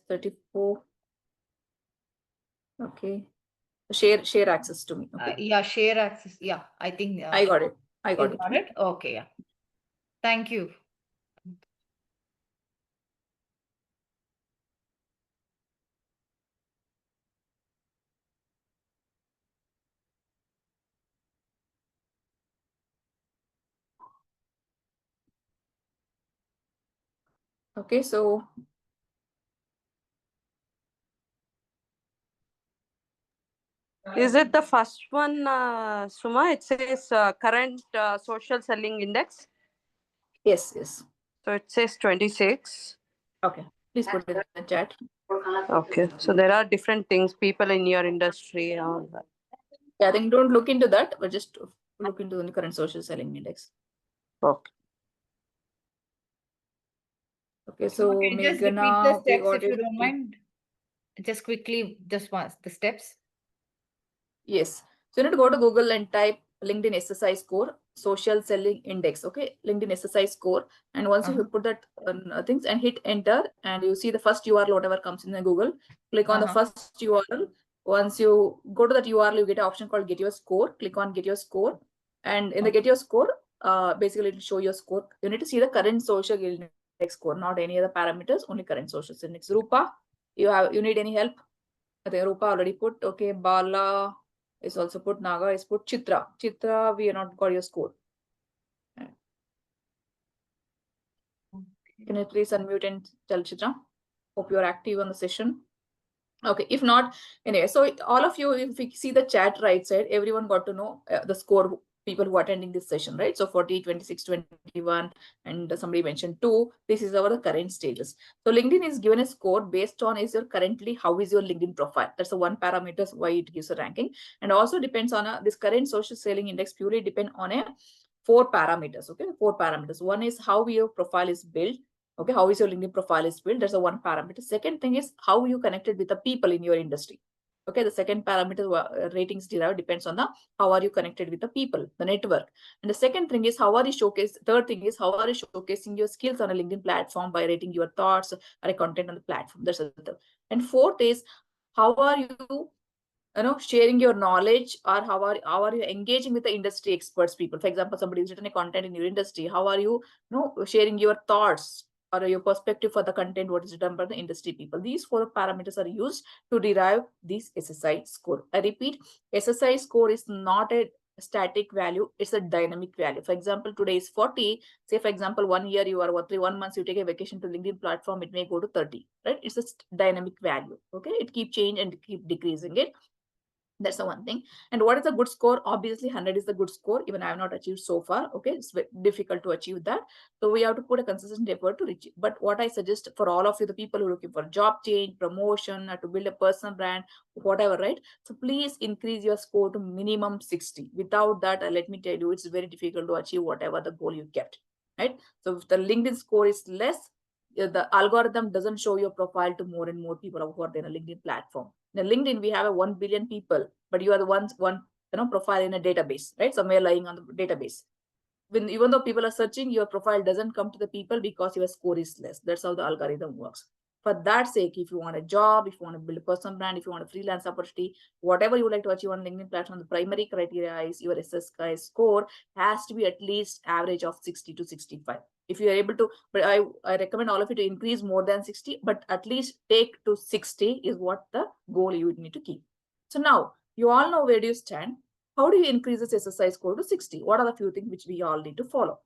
34. Okay. Share access to me. Okay. Yeah, share access. Yeah, I think I got it. I got you it. got it. Okay, yeah. Thank you. Okay, so is it the first one, Suma? It says current social selling index. yes, yes. So it says 26. Okay, please put it in the chat. Okay, so there are different things, people in your industry and all that. Yeah, I think don't look into that, but just look into the current social selling index. Okay. Okay, so Okay, just repeat the Meghana, we steps got if you it. don't mind. Just quickly, just once the steps. Yes. So you need to go to Google and type LinkedIn SSI score, social selling index. Okay, LinkedIn SSI score. And once you put that things and hit enter, and you see the first URL, whatever comes in the Google, click on the first URL. Once you go to that URL, you get an option called get your score. Click on get your score. And in the get your score, basically it will show your score. You need to see the current social index score, not any other parameters, only current social index. Rupa, you need any help? I think Rupa already put. Okay, Bala is also put. Naga is put. Chitra. Chitra, we are not got your score. Can you please unmute and tell Chitra? Hope you are active on the session. Okay, if not, anyway, so all of you, if we see the chat right side, everyone got to know the score, people who are attending this session, right? So 40, 26, 21, and somebody mentioned 2. This is our current status. So LinkedIn is given a score based on is your currently, how is your LinkedIn profile? That's the one parameter why it gives a ranking. And also depends on this current social selling index purely depend on a 4 parameters, okay? 4 parameters. One is how your profile is built. Okay, how is your LinkedIn profile is built? That's the one parameter. Second thing is how you connected with the people in your industry. Okay, the second parameter ratings derived depends on the how are you connected with the people, the network. And the second thing is how are you showcase. Third thing is how are you showcasing your skills on a LinkedIn platform by rating your thoughts or a content on the platform. That's the third. And fourth is how are you sharing your knowledge, or how are you engaging with the industry experts people. For example, somebody who's written a content in your industry, how are you, sharing your thoughts or your perspective for the content what is written by the industry people. These 4 parameters are used to derive this SSI score. I repeat, SSI score is not a static value, it's a dynamic value. For example, today is 40. Say for example, 1 year you are 1 month you take a vacation to LinkedIn platform, it may go to 30, right? It's a dynamic value. Okay, it keep change and keep decreasing it. That's the one thing. And what is a good score? Obviously 100 is the good score. Even I have not achieved so far. Okay, it's very difficult to achieve that, so we have to put a consistent effort to reach it. But what I suggest for all of you, the people who are looking for job change, promotion, or to build a personal brand, whatever, right? So please increase your score to minimum 60. Without that, let me tell you, it's very difficult to achieve whatever the goal you kept, right? So if the LinkedIn score is less, the algorithm doesn't show your profile to more and more people who are there on a LinkedIn platform. In LinkedIn, we have a 1 billion people, but you are the one profile in a database, right? Somewhere lying on the database. Even though people are searching, your profile doesn't come to the people because your score is less. That's how the algorithm works. For that sake, if you want a job, if you want to build a personal brand, if you want a freelance opportunity, whatever you would like to achieve on LinkedIn platform, the primary criteria is your SSI score has to be at least average of 60 to 65. If you are able to, but I recommend all of you to increase more than 60, but at least take to 60 is what the goal you would need to keep. So now you all know where do you stand. How do you increase this SSI score to 60? What are the few things which we all need to follow?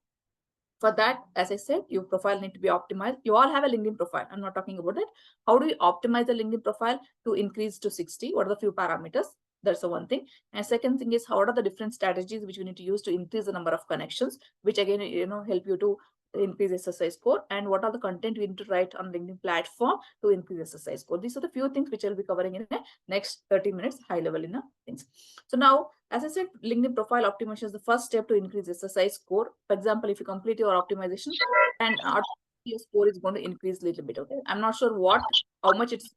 For that, as I said, your profile need to be optimized. You all have a LinkedIn profile. I'm not talking about it. How do you optimize the LinkedIn profile to increase to 60? What are the few parameters? That's the one thing. And second thing is, what are the different strategies which you need to use to increase the number of connections, which again, help you to increase SSI score, and what are the content we need to write on LinkedIn platform to increase SSI score. These are the few things which I'll be covering in the next 30 minutes, high level in the things. So now, as I said, LinkedIn profile optimization is the first step to increase SSI score. For example, if you complete your optimization, and your score is going to increase a little bit. Okay, I'm not sure how much it's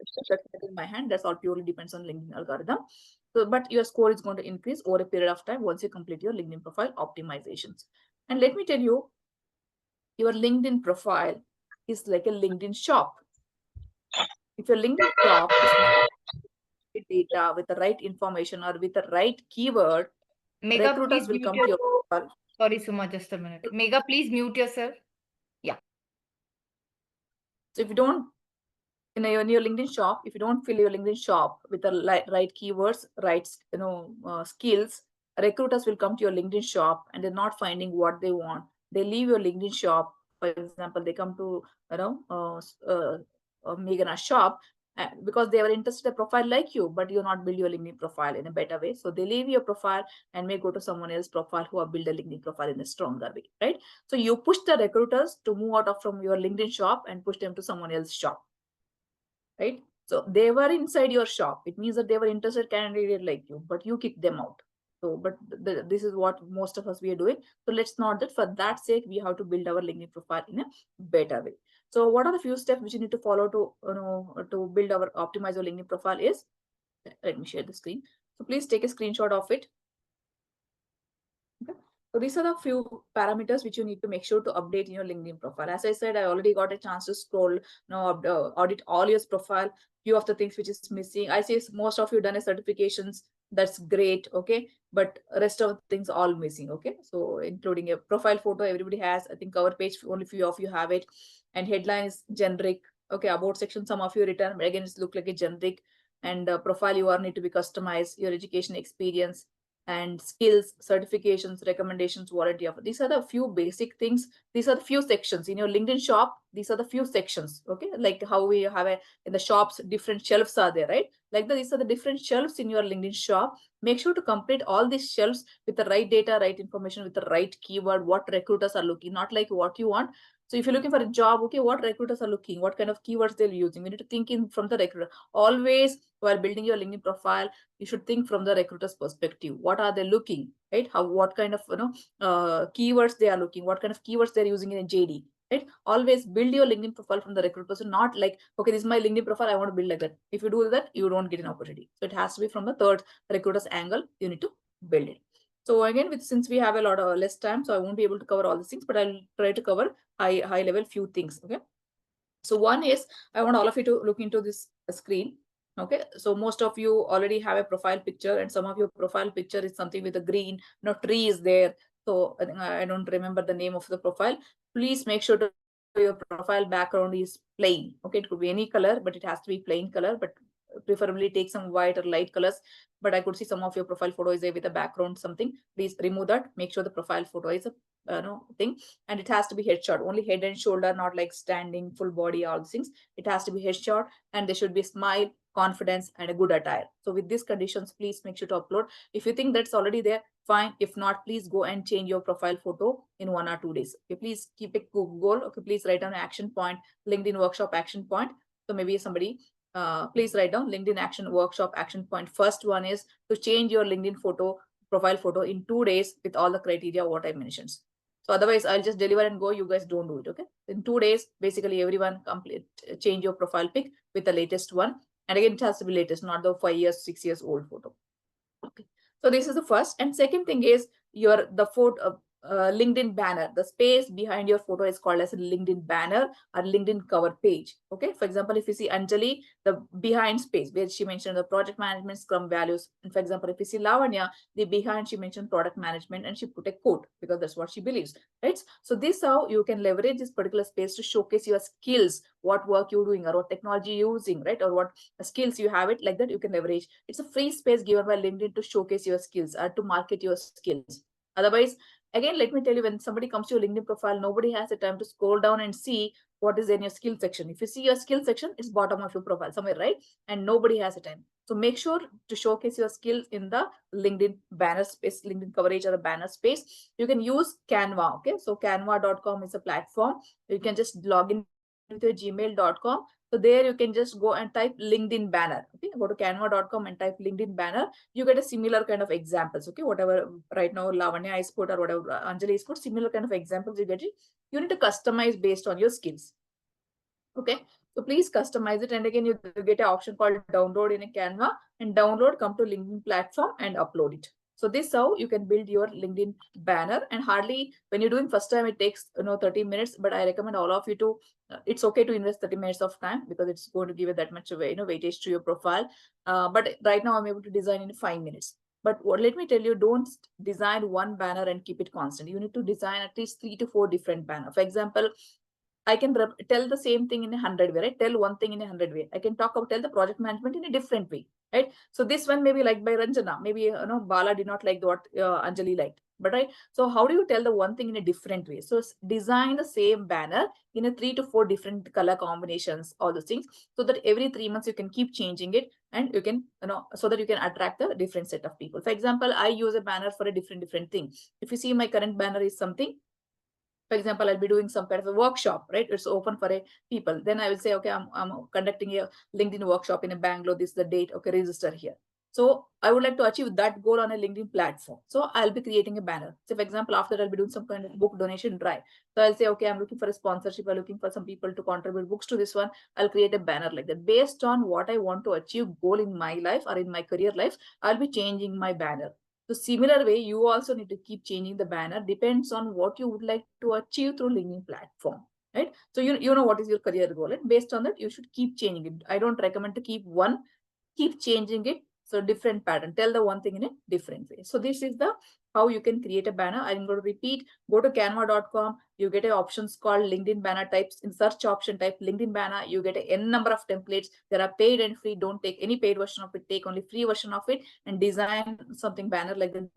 in my hand. That's all purely depends on LinkedIn algorithm. So, but your score is going to increase over a period of time once you complete your LinkedIn profile optimizations. And let me tell you, your LinkedIn profile is like a LinkedIn shop. If your LinkedIn shop is not with data, with the right information or with the right keyword, Mega, recruiters please will mute come to your yourself. profile. Sorry, Suma, just a minute. Mega, please mute yourself. So if you don't, in your LinkedIn shop, if you don't fill your LinkedIn shop with the right keywords, right skills, recruiters will come to your LinkedIn shop and they're not finding what they want. They leave your LinkedIn shop. For example, they come to Meghana's shop because they were interested in a profile like you, but you're not build your LinkedIn profile in a better way. So they leave your profile and may go to someone else's profile who have built a LinkedIn profile in a stronger way, right? So you push the recruiters to move out of from your LinkedIn shop and push them to someone else's shop, right? So they were inside your shop. It means that they were interested candidate like you, but you kicked them out. So, but this is what most of us we are doing. So let's not that. For that sake, we have to build our LinkedIn profile in a better way. So, what are the few steps which you need to follow to build our optimize our LinkedIn profile? Is, let me share the screen. So please take a screenshot of it. Okay. So these are the few parameters which you need to make sure to update in your LinkedIn profile. As I said, I already got a chance to scroll, audit all your profile. Few of the things which is missing. I see most of you done a certifications. That's great. Okay. But rest of things all missing. Okay. So including a profile photo, everybody has. I think cover page, only few of you have it. And headline is generic. Okay. About section, some of you written, but again, it's look like a generic. And profile URL need to be customized. Your education experience and skills, certifications, recommendations, warranty offer. These are the few basic things. These are the few sections in your LinkedIn shop. These are the few sections. Okay, like how we have in the shops, different shelves are there, right? Like these are the different shelves in your LinkedIn shop. Make sure to complete all these shelves with the right data, right information, with the right keyword. What recruiters are looking, not like what you want. So if you're looking for a job, okay, what recruiters are looking, what kind of keywords they're using. We need to think in from the recruiter. Always while building your LinkedIn profile, you should think from the recruiter's perspective. What are they looking, right? What kind of keywords they are looking, what kind of keywords they're using in a JD, right? Always build your LinkedIn profile from the recruiter person, not like, okay, this is my LinkedIn profile, I want to build like that. If you do that, you don't get an opportunity. So it has to be from the third recruiter's angle. You need to build it. So again, since we have a lot of less time, so I won't be able to cover all these things, but I'll try to cover high level few things. Okay. So one is, I want all of you to look into this screen. Okay, so most of you already have a profile picture, and some of your profile picture is something with a green, tree is there. So I think I don't remember the name of the profile. Please make sure to your profile background is plain. Okay, it could be any color, but it has to be plain color, but preferably take some white or light colors. But I could see some of your profile photo is there with a background something. Please remove that. Make sure the profile photo is a thing, and it has to be headshot, only head and shoulder, not like standing, full body, all these things. It has to be headshot, and there should be a smile, confidence, and a good attire. So with these conditions, please make sure to upload. If you think that's already there, fine. If not, please go and change your profile photo in 1 or 2 days. Okay, please keep a goal. Okay, please write down an action point, LinkedIn workshop action point. So maybe somebody please write down LinkedIn action workshop action point. First one is to change your LinkedIn profile photo in 2 days with all the criteria what I mentioned. So otherwise, I'll just deliver and go. You guys don't do it. Okay. In 2 days, basically everyone change your profile pic with the latest one. And again, it has to be latest, not the 5 years, 6 years old photo. Okay. So this is the first. And second thing is the photo, LinkedIn banner. The space behind your photo is called as a LinkedIn banner or LinkedIn cover page. Okay. For example, if you see Anjali, the behind space where she mentioned the project management Scrum values. And for example, if you see Lavanya, the behind she mentioned product management and she put a quote because that's what she believes, right? So this how you can leverage this particular space to showcase your skills, what work you're doing or what technology you're using, right? Or what skills you have it, like that you can leverage. It's a free space given by LinkedIn to showcase your skills or to market your skills. Otherwise, again, let me tell you, when somebody comes to your LinkedIn profile, nobody has the time to scroll down and see what is in your skill section. If you see your skill section, it's bottom of your profile somewhere, right? And nobody has the time. So make sure to showcase your skills in the LinkedIn banner space, LinkedIn coverage or a banner space. You can use Canva. Okay. So canva.com is a platform. You can just log in with your gmail.com. So there you can just go and type LinkedIn banner. Okay. Go to canva.com and type LinkedIn banner. You get a similar kind of examples. Okay. Whatever right now Lavanya is put or whatever Anjali is put, similar kind of examples you get it. You need to customize based on your skills. Okay. So please customize it. And again, you get an option called download in a Canva and download, come to LinkedIn platform and upload it. So this is how you can build your LinkedIn banner, and hardly when you're doing first time, it takes 30 minutes, but I recommend all of you to, it's okay to invest 30 minutes of time because it's going to give it that much away, weightage to your profile. But right now I'm able to design in 5 minutes. But let me tell you, don't design one banner and keep it constant. You need to design at least 3 to 4 different banners. For example, I can tell the same thing in 100 way, right? Tell one thing in 100 way. I can tell the project management in a different way, right? So this one may be liked by Ranjana. Maybe, Bala did not like what Anjali liked. But right, so how do you tell the one thing in a different way? So design the same banner in a 3 to 4 different color combinations, all those things, so that every 3 months you can keep changing it, and you can, so that you can attract a different set of people. For example, I use a banner for a different thing. If you see my current banner is something, for example, I'll be doing some kind of a workshop, right? It's open for a people. Then I will say, okay, I'm conducting a LinkedIn workshop in a Bangalore. This is the date. Okay, register here. So I would like to achieve that goal on a LinkedIn platform. So I'll be creating a banner. So for example, after I'll be doing some kind of book donation drive. So I'll say, okay, I'm looking for a sponsorship. I'm looking for some people to contribute books to this one. I'll create a banner like that. Based on what I want to achieve goal in my life or in my career life, I'll be changing my banner. So similar way, you also need to keep changing the banner, depends on what you would like to achieve through LinkedIn platform, right? So you know what is your career goal, and based on that, you should keep changing it. I don't recommend to keep one, keep changing it. So different pattern, tell the one thing in a different way. So this is the how you can create a banner. I'm going to repeat, go to canva.com. You get a options called LinkedIn banner types. In search option, type LinkedIn banner. You get a n number of templates. There are paid and free. Don't take any paid version of it. Take only free version of it and design something banner like that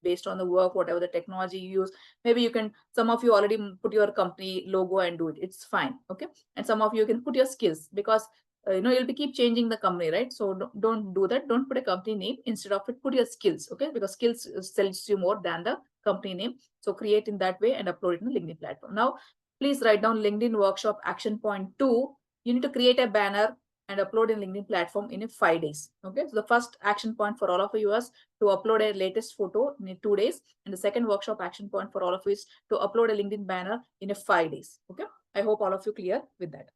based on the work, whatever the technology you use. Maybe you can, some of you already put your company logo and do it. It's fine. Okay. And some of you can put your skills, because you'll be keep changing the company, right? So don't do that. Don't put a company name. Instead of it, put your skills, okay? Because skills sells you more than the company name. So create in that way and upload it in the LinkedIn platform. Now, please write down LinkedIn workshop action point 2. You need to create a banner and upload in LinkedIn platform in 5 days. Okay, so the first action point for all of you is to upload a latest photo in 2 days, and the second workshop action point for all of you is to upload a LinkedIn banner in 5 days. Okay, I hope all of you clear with that.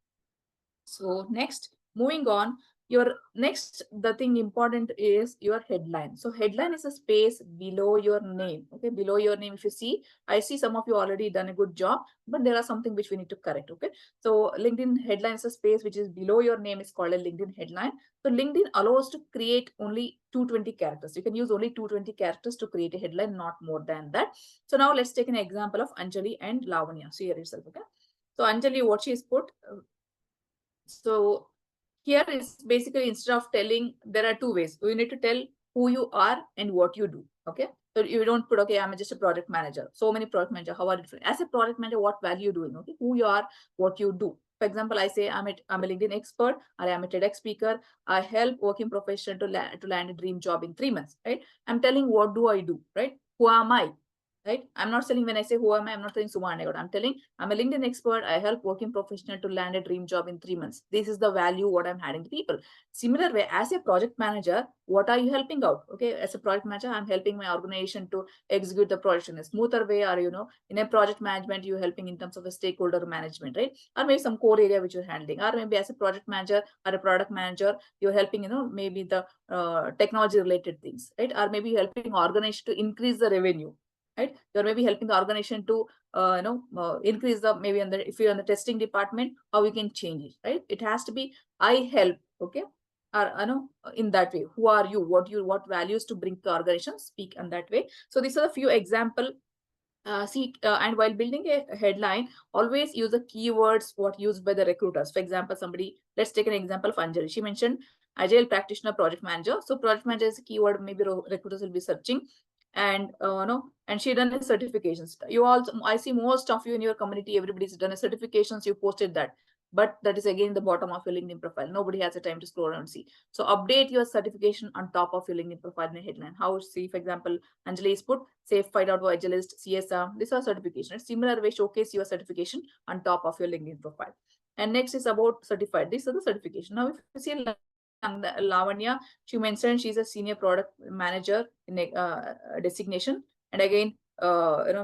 So next, moving on, your next, the thing important is your headline. So headline is a space below your name. Okay, below your name, if you see, I see some of you already done a good job, but there are something which we need to correct. Okay, so LinkedIn headline is a space which is below your name, is called a LinkedIn headline. So LinkedIn allows to create only 220 characters. You can use only 220 characters to create a headline, not more than that. So now let's take an example of Anjali and Lavanya. See here yourself. Okay, so Anjali, what she has put. So here is basically, instead of telling, there are 2 ways. You need to tell who you are and what you do. Okay. So you don't put, okay, I'm just a project manager. So many project manager, how are you different? As a project manager, what value you doing? Okay. Who you are, what you do. For example, I say I'm a LinkedIn expert, or I'm a TEDx speaker. I help working professional to land a dream job in 3 months, right? I'm telling what do I do, right? Who am I? Right? I'm not telling, when I say who am I, I'm not telling Suma Nagoda. I'm telling I'm a LinkedIn expert. I help working professional to land a dream job in 3 months. This is the value what I'm adding to people. Similar way, as a project manager, what are you helping out? Okay, as a project manager, I'm helping my organization to execute the project in a smoother way, or in a project management, you're helping in terms of a stakeholder management, right? Or maybe some core area which you're handling, or maybe as a project manager or a product manager, you're helping, maybe the technology related things, right? Or maybe you're helping organization to increase the revenue. Right, you're maybe helping the organization to increase the, maybe if you're in the testing department, how we can change it, right? It has to be I help, okay, or in that way. Who are you? What values to bring to organization? Speak in that way. So these are a few example. And while building a headline, always use the keywords what used by the recruiters. For example, let's take an example of Anjali. She mentioned agile practitioner, project manager. So project manager is a keyword maybe recruiters will be searching. And and she done a certifications. You also, I see most of you in your community, everybody's done a certifications. You posted that, but that is again the bottom of your LinkedIn profile. Nobody has the time to scroll around and see. So update your certification on top of your LinkedIn profile in a headline. How, see, for example, Anjali is put Safe 5.0 Agilist, CSR. These are certifications. Similar way, showcase your certification on top of your LinkedIn profile. And next is about certified. These are the certification. Now, if you see Lavanya, she mentioned she's a senior product manager in a designation, and again,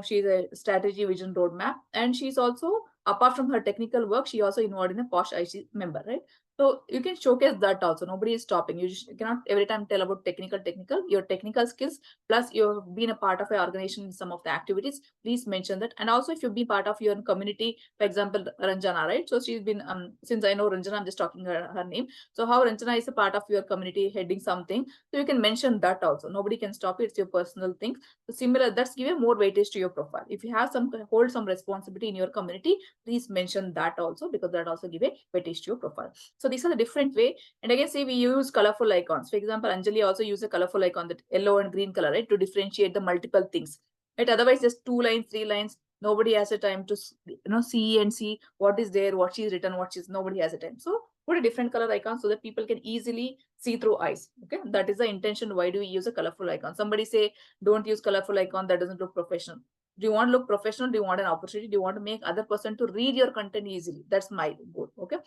she's a strategy vision roadmap, and she's also, apart from her technical work, she also involved in a POSH IC member, right? So you can showcase that also. Nobody is stopping. You cannot every time tell about technical. Your technical skills, plus you've been a part of an organization in some of the activities. Please mention that. And also if you've been part of your community, for example, Ranjana, right? So she's been, since I know Ranjana, I'm just talking her name. So how Ranjana is a part of your community heading something. So you can mention that also. Nobody can stop it. It's your personal thing. So similar, that's give more weightage to your profile. If you have hold some responsibility in your community, please mention that also, because that also give a weightage to your profile. So these are the different way. And again, say we use colorful icons. For example, Anjali also use a colorful icon, that yellow and green color, right, to differentiate the multiple things. Right? Otherwise, just 2 lines, 3 lines. Nobody has a time to see what is there, what she's written, nobody has a time. So put a different color icon so that people can easily see through eyes. Okay, that is the intention. Why do we use a colorful icon? Somebody say don't use colorful icon, that doesn't look professional. Do you want to look professional? Do you want an opportunity? Do you want to make other person to read your content easily? That's my goal. Okay.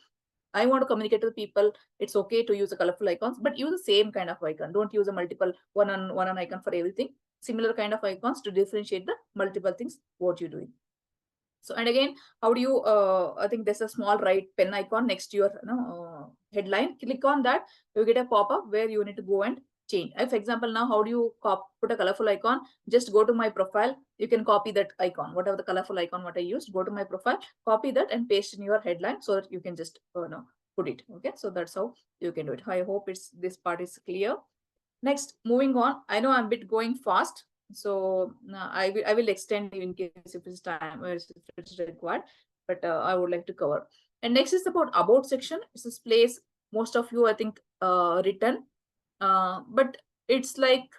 I want to communicate to the people. It's okay to use the colorful icons, but use the same kind of icon. Don't use a multiple one on icon for everything. Similar kind of icons to differentiate the multiple things what you're doing. So, and again, how do you, I think there's a small right pen icon next to your headline. Click on that, you get a pop-up where you need to go and change. For example, now how do you put a colorful icon? Just go to my profile. You can copy that icon, whatever the colorful icon what I used. Go to my profile, copy that and paste in your headline so that you can just put it. Okay, so that's how you can do it. I hope this part is clear. Next, moving on. I know I'm a bit going fast, so I will extend in case if it's time or if it's required, but I would like to cover. And next is about section. It's this place most of you I think written, but it's like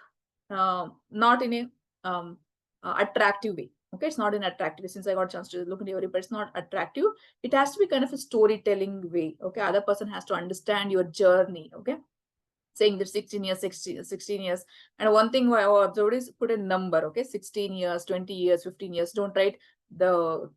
not in a attractive way. Okay, it's not an attractive way. Since I got a chance to look into your report, it's not attractive. It has to be kind of a storytelling way. Okay, other person has to understand your journey. Okay, saying that 16 years, 16 years. And one thing I observed is put a number, okay? 16 years, 20 years, 15 years. Don't write the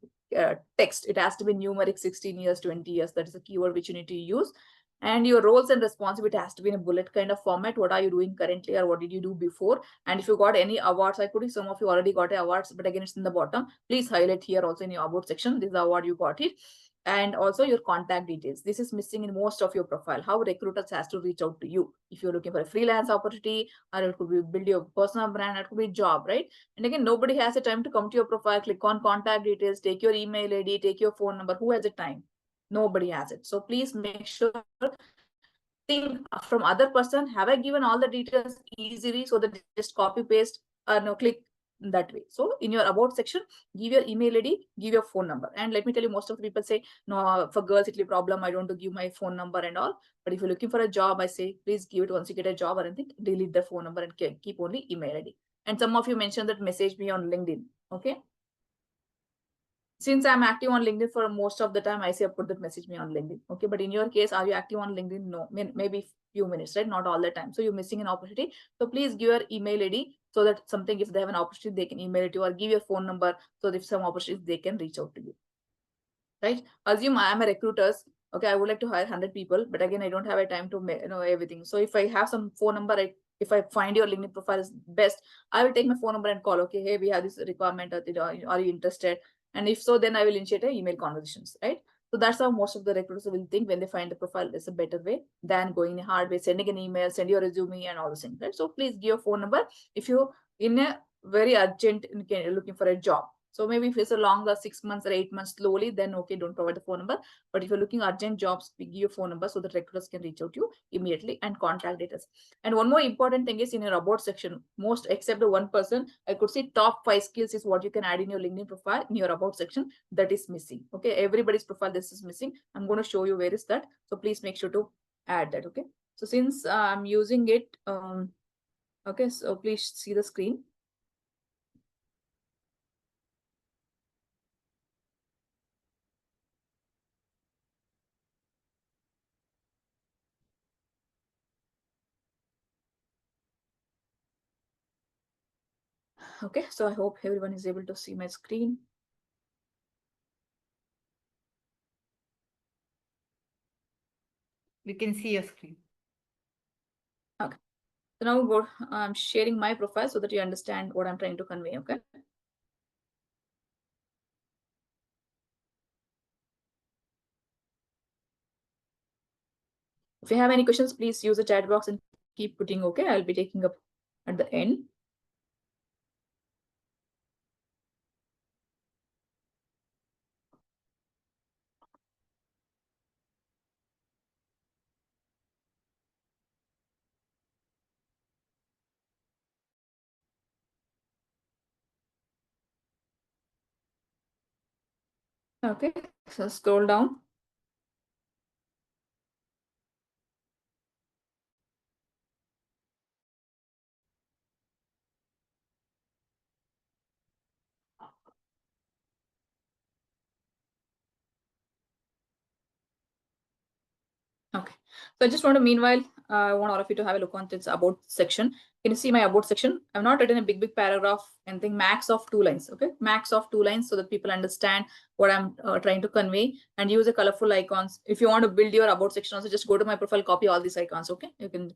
text. It has to be numeric 16 years, 20 years. That is a keyword which you need to use. And your roles and responsibility has to be in a bullet kind of format. What are you doing currently or what did you do before? And if you got any awards, I could see some of you already got awards, but again, it's in the bottom. Please highlight here also in your about section. This is the award you got it. And also your contact details. This is missing in most of your profile. How recruiters has to reach out to you if you're looking for a freelance opportunity, or it could be build your personal brand, it could be job, right? And again, nobody has a time to come to your profile, click on contact details, take your email ID, take your phone number. Who has the time? Nobody has it. So please make sure, think from other person, have I given all the details easily so that just copy paste or no click that way. So in your about section, give your email ID, give your phone number. And let me tell you, most of the people say, no, for girls it'll be a problem, I don't want to give my phone number and all. But if you're looking for a job, I say please give it once you get a job or anything, delete the phone number and keep only email ID. And some of you mentioned that message me on LinkedIn. Okay, since I'm active on LinkedIn for most of the time, I say put that message me on LinkedIn. Okay, but in your case, are you active on LinkedIn? No, maybe few minutes, right? Not all the time. So you're missing an opportunity. So please give your email ID so that something, if they have an opportunity, they can email it to you, or give your phone number so that if some opportunities, they can reach out to you. Right? Assume I am a recruiter. Okay, I would like to hire 100 people, but again, I don't have a time to know everything. So if I have some phone number, if I find your LinkedIn profile is best, I will take my phone number and call. Okay, hey, we have this requirement. Are you interested? And if so, then I will initiate email conversations, right? So that's how most of the recruiters will think when they find the profile is a better way than going a hard way, sending an email, send your resume and all those things, right? So please give your phone number if you in a very urgent looking for a job. So maybe if it's a longer 6 months or 8 months slowly, then okay, don't provide the phone number. But if you're looking urgent jobs, give your phone number so that recruiters can reach out to you immediately, and contact details. And one more important thing is in your about section, most except the one person, I could see top 5 skills is what you can add in your LinkedIn profile in your about section. That is missing. Okay, everybody's profile, this is missing. I'm going to show you where is that. So please make sure to add that. Okay, so since I'm using it, okay, so please see the screen. Okay, so I hope everyone is able to see my screen. We can see your screen. Okay, so now I'm sharing my profile so that you understand what I'm trying to convey. Okay. If you have any questions, please use the chat box and keep putting. Okay, I'll be taking up at the end. Okay, so scroll down. Okay, so I just want to, meanwhile, I want all of you to have a look on this about section. Can you see my about section? I've not written a big paragraph, anything, max of 2 lines. Okay, max of 2 lines so that people understand what I'm trying to convey, and use the colorful icons. If you want to build your about section also, just go to my profile, copy all these icons. Okay, you can,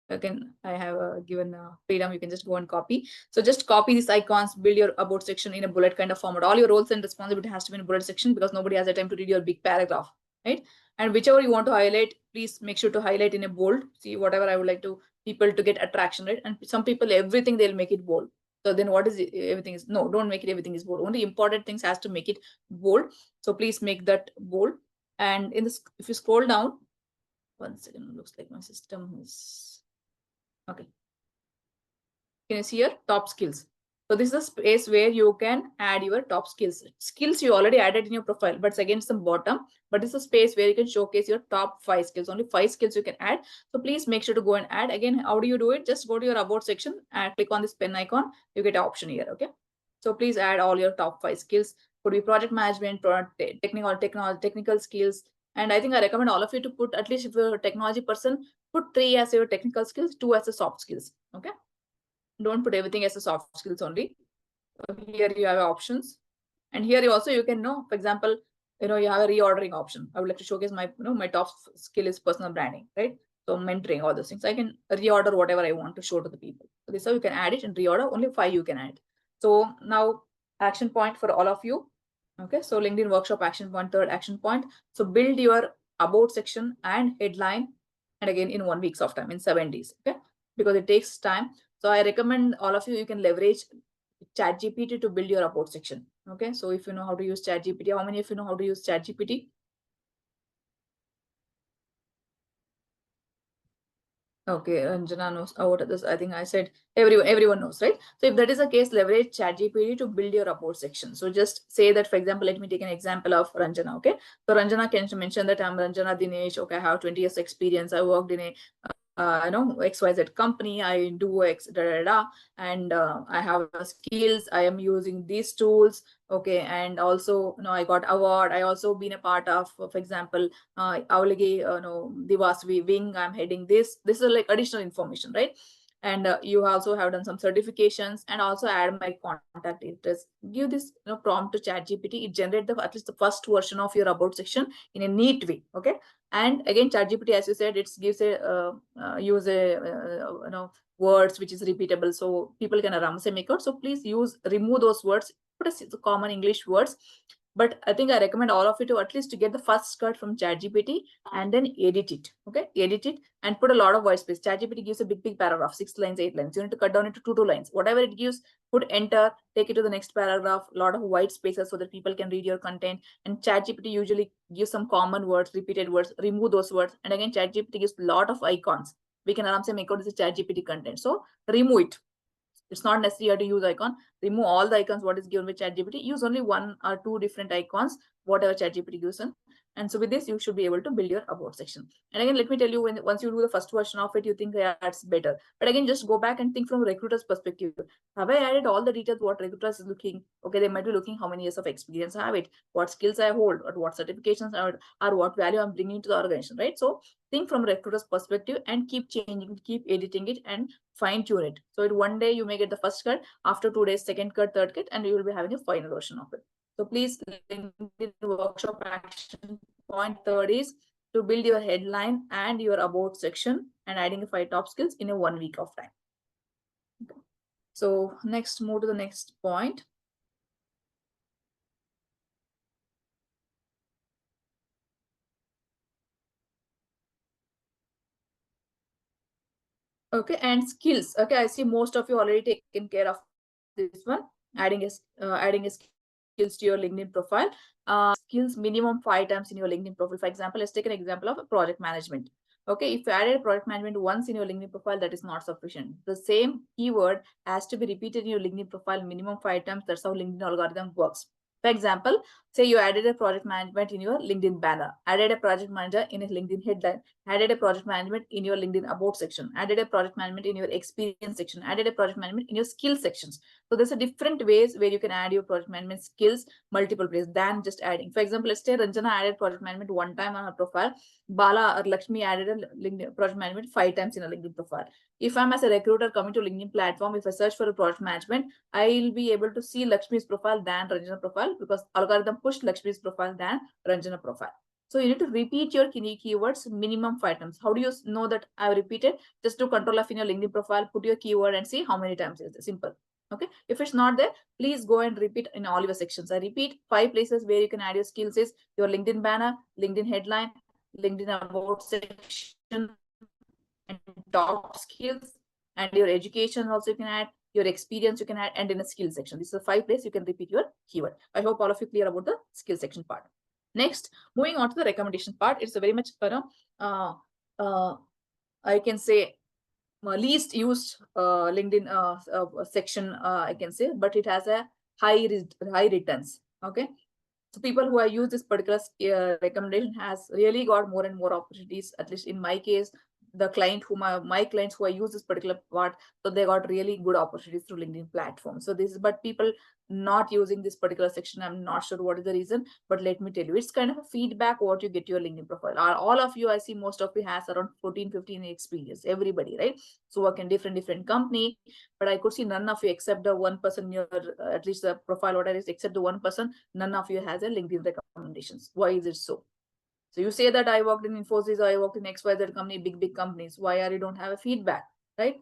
again, I have given freedom, you can just go and copy. So just copy these icons, build your about section in a bullet kind of format. All your roles and responsibility has to be in a bullet section because nobody has the time to read your big paragraph, right? And whichever you want to highlight, please make sure to highlight in a bold. See, whatever I would like to people to get attraction, right? And some people, everything they'll make it bold. So then what is it? Everything is, no, don't make it everything is bold. Only important things has to make it bold. So please make that bold. And in this, if you scroll down, 1 second, looks like my system is, okay. Can you see here? Top skills. So this is a space where you can add your top skills. Skills you already added in your profile, but it's against the bottom. But it's a space where you can showcase your top 5 skills. Only 5 skills you can add. So please make sure to go and add. Again, how do you do it? Just go to your about section and click on this pen icon. You get an option here. Okay. So please add all your top 5 skills. Could be project management, technical skills. And I think I recommend all of you to put, at least if you're a technology person, put 3 as your technical skills, 2 as the soft skills. Okay. Don't put everything as a soft skills only. So here you have options, and here you also you can know, for example, you have a reordering option. I would like to showcase my my top skill is personal branding, right? So mentoring, all those things. I can reorder whatever I want to show to the people. So this is how you can add it and reorder. Only 5 you can add. So now action point for all of you. Okay, so LinkedIn workshop action point, third action point. So build your about section and headline, and again in 1 week of time, in 7 days. Okay, because it takes time. So I recommend all of you, you can leverage ChatGPT to build your about section. Okay, so if you know how to use ChatGPT, how many of you know how to use ChatGPT? Okay, Anjana knows about this. I think I said everyone knows, right? So if that is the case, leverage ChatGPT to build your about section. So just say that, for example, let me take an example of Ranjana. Okay, so Ranjana can mention that I'm Ranjana Dinesh. Okay, I have 20 years experience. I worked in a XYZ company, I do X, and I have skills, I am using these tools. Okay, and also, I got award. I also been a part of, for example, Aulagi, Divasvi wing. I'm heading this. This is like additional information, right? And you also have done some certifications, and also add my contact details. Give this prompt to ChatGPT. It generate at least the first version of your about section in a neat way. Okay. And again, ChatGPT, as you said, it gives a use a words which is repeatable, so people can Ramsey make out. So please remove those words, put a common English words. But I think I recommend all of you to at least to get the first cut from ChatGPT and then edit it. Okay, edit it and put a lot of white space. ChatGPT gives a big paragraph, 6 lines, 8 lines. You need to cut down into 2 lines. Whatever it gives, put enter, take it to the next paragraph. A lot of white spaces so that people can read your content. And ChatGPT usually gives some common words, repeated words. Remove those words. And again, ChatGPT gives a lot of icons. We can make out this is ChatGPT content. So remove it. It's not necessary to use icon. Remove all the icons what is given with ChatGPT. Use only 1 or 2 different icons, whatever ChatGPT gives. And so with this, you should be able to build your about section. And again, let me tell you, once you do the first version of it, you think, yeah, that's better. But again, just go back and think from recruiter's perspective. Have I added all the details what recruiters is looking? Okay, they might be looking how many years of experience I have it, what skills I hold, or what certifications or what value I'm bringing to the organization, right? So think from recruiter's perspective and keep changing, keep editing it and fine tune it. So one day you may get the first cut, after 2 days, second cut, third cut, and you will be having a final version of it. So please, LinkedIn workshop action point third is to build your headline and your about section and identify top skills in a 1 week of time. Okay. So next, move to the next point. Okay, and skills. Okay, I see most of you already taken care of this one. Adding a skills to your LinkedIn profile. Skills minimum 5 times in your LinkedIn profile. For example, let's take an example of project management. Okay, if you added project management once in your LinkedIn profile, that is not sufficient. The same keyword has to be repeated in your LinkedIn profile minimum 5 times. That's how LinkedIn algorithm works. For example, say you added a project management in your LinkedIn banner, added a project manager in a LinkedIn headline, added a project management in your LinkedIn about section, added a project management in your experience section, added a project management in your skill sections. So there's a different ways where you can add your project management skills multiple places than just adding. For example, let's say Ranjana added project management one time on her profile. Bala or Lakshmi added a LinkedIn project management 5 times in a LinkedIn profile. If I'm as a recruiter coming to LinkedIn platform, if I search for a project management, I'll be able to see Lakshmi's profile than Ranjana profile because algorithm pushed Lakshmi's profile than Ranjana profile. So you need to repeat your keywords minimum 5 times. How do you know that I've repeated? Just do Control F in your LinkedIn profile, put your keyword and see how many times is it. Simple. Okay. If it's not there, please go and repeat in all your sections. I repeat 5 places where you can add your skills is your LinkedIn banner, LinkedIn headline, LinkedIn about section, and top skills, and your education also you can add, your experience you can add, and in a skill section. This is the 5 places you can repeat your keyword. I hope all of you clear about the skill section part. Next, moving on to the recommendation part, it's a very much I can say least used LinkedIn section, I can say, but it has a high returns. Okay, so people who have used this particular recommendation has really got more and more opportunities. At least in my case, the client who my clients who I use this particular part, so they got really good opportunities through LinkedIn platform. So this is, but people not using this particular section, I'm not sure what is the reason, but let me tell you, it's kind of a feedback what you get to your LinkedIn profile. All of you, I see most of you has around 14-15 experience, everybody, right? So work in different company, but I could see none of you except the one person in your at least the profile order is except the one person, none of you has a LinkedIn recommendations. Why is it so? So you say that I worked in Infosys or I worked in XYZ company, big companies. Why are you don't have a feedback, right?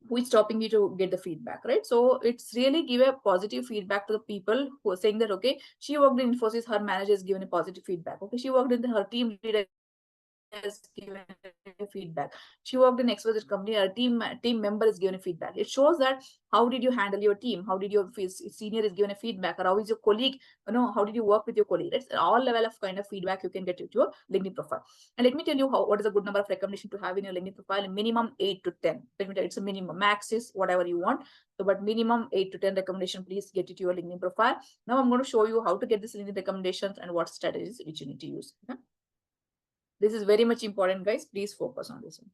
Who is stopping you to get the feedback, right? So it's really give a positive feedback to the people who are saying that, okay, she worked in Infosys, her manager is given a positive feedback. Okay, she worked in her team leader has given feedback. She worked in XYZ company, a team member is given a feedback. It shows that how did you handle your team? How did your senior is given a feedback? Or how is your colleague? How did you work with your colleague? It's all level of kind of feedback you can get into your LinkedIn profile. And let me tell you what is a good number of recommendation to have in your LinkedIn profile. Minimum 8 to 10. Let me tell you, it's a minimum. Max is whatever you want. So, but minimum 8 to 10 recommendation, please get it to your LinkedIn profile. Now I'm going to show you how to get this LinkedIn recommendations and what strategies which you need to use. Okay? This is very much important, guys. Please focus on this one.